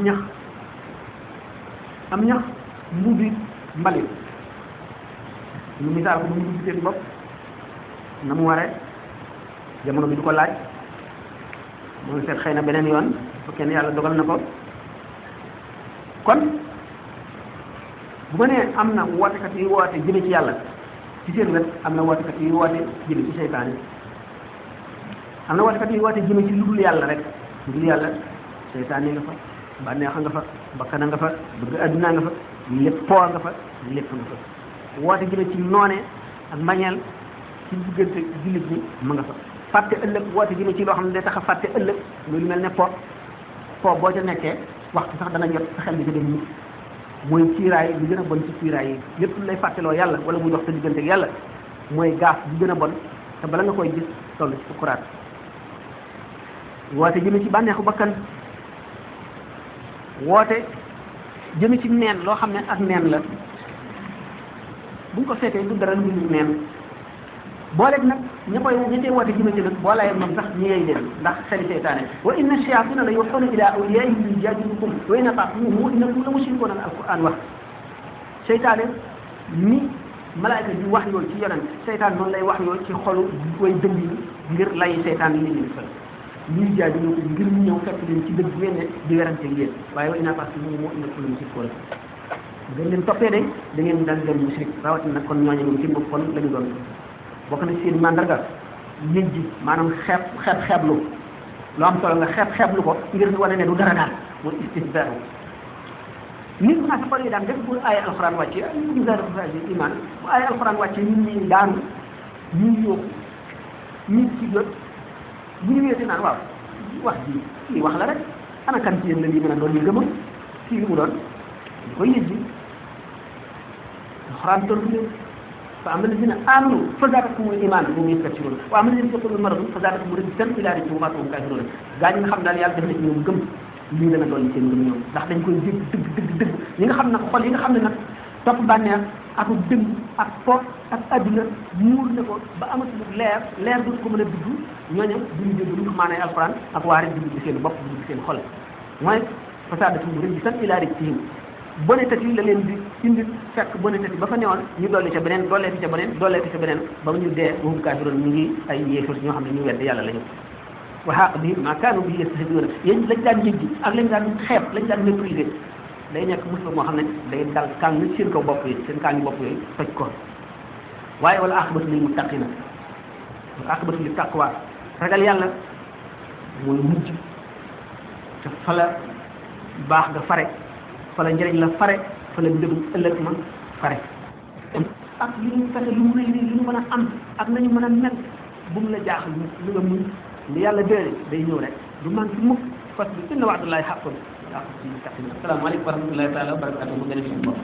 ñax mbuubi mbalit ñu misaal ko bu mu dugg seen bopp na mu waree jamono bi du ko laaj mooy seet xëy na beneen yoon bu kenn yàlla dogal na ko kon bu ma nee am na wootekat yi woote jëme ci yàlla ci seen wet am na wootekat yi woote jëme ci seytaane am na wootekat yi woote jëme ci lu dul yàlla rek lu dul yàlla seytaane nga fa bànneexa nga fa bakkana nga fa bëgg adduna nga fa lépp poo nga fa lépp nga fa woote jëme ci noone ak mbañeel ci diggante jullit ñi ma nga fa fàtte ëllëg woote jëme ci loo xam ne day tax a fàtte ëllëg muy lu mel ne po boo ca nekkee waxtu sax dana jot sa xel bi ca dem nit mooy ciiraay bi gën a bon ci ciiraay yi lépp lu lay fàtteloo yàlla wala muy dox sa diggante ak yàlla mooy gaaf bi gën a bon te bala nga koy gis toll ci sukuraat woote jëme ci bànneexu bakkan woote jëme ci neen loo xam ne ak neen la buñ ko seetee du dara lu dul neen booleeg nag ña cee woote jëme ci nag boolaye moom sax ñi ngay leen ndax xeli seytaane wa inna shayatina la yuhuna ila awliyaihim yujadilukum wa in ata'tumuhum wa innakum la mushrikuna alquran wax seytaane ni malaayka di wax yool ci yonent seytaan noonu lay wax yool ci xolu way dëng yi ngir lay seytaan yi leen fal ñuy jaadilukum ngir mu ñëw fekk leen ci dëgg ngeen ne di werante yéen waaye wa in ata'tumuhum wa innakum la mushrikuna ngeen leen toppee de da ngeen daan doon mushrik rawatina nag kon ñooñu moom ci bopp kon la ñu doon bokk na seen mandarga nit ji maanaam xeeblu lu am solo nga xeeblu ko ngir wane ne du dara daal mooy istihzaa nit ñi ak xol yi daan def bu ay alxuraan wàcce ñu zaada bi iman bu ay alxuraan wàcce nit ñi daanu ñu yóbbu nit ci jot bu ñu weesee naan waaw wax ji lii wax la rek ana kan ci yéen la lii mën a doon ñu gëmam fii lu mu doon ñu koy yëj ji alxuraan tontu leen fa am na dina amanu fa zaadathum iman hum yastabshirun wa am na dina yaqulu maradun fa zaadathum rijsan ila rijsihim wa hum kafirun gaa ñi nga xam daal yàlla def na ci ñoom gëm lii dana doon seen ngëm ñoom ndax dañ koy dëgg ñi nga xam nag xol yi nga xam ne nag topp bànneex ak dëng ak po ak adduna muur ne ko ba amatul leer du ko mën a dugg ñooñu duñu dégg lu maanaay alquran ak waare dugg ci seen bopp dugg ci seen xol mooy fa zaadathum rijsan ila rijsihim bonetat yi la leen di indi fekk bonetat yi ba fa newoon ñu dolli ca beneen dolleeti ca beneen dolleeti ca beneen ba ñu dee wahum kaafiruun ñu ngi ay yéefar ñoo xam ne ñu wedd yàlla la ñu wa haaqa bihim maa kaanu bihi yastahzi'uun yéen lañ daan jéggi ak lañ daan xeeb lañ daan mépriser day nekk musiba moo xam ne day dal kàng seen kaw bopp yi seen kàng bopp yooyu toj ko waaye wala aqibatu lil muttaqiina wala aqibatu lit taqwa ragal yàlla mooy mujj te fa la baax nga fare fa la njëriñ la fare fa la ndëgum ëllëg ma fare ak li ñu fexe lu mu rëy li ñu mën a am ak nañu mën a mel bu mu la jaaxal lu nga muñ li yàlla déere day ñëw rek du man ci mukk fas bi inna wa'dallahi haqqun asalaamaaleykum wa rahmatullahi taala wa barakatuh mu gën a fi bopp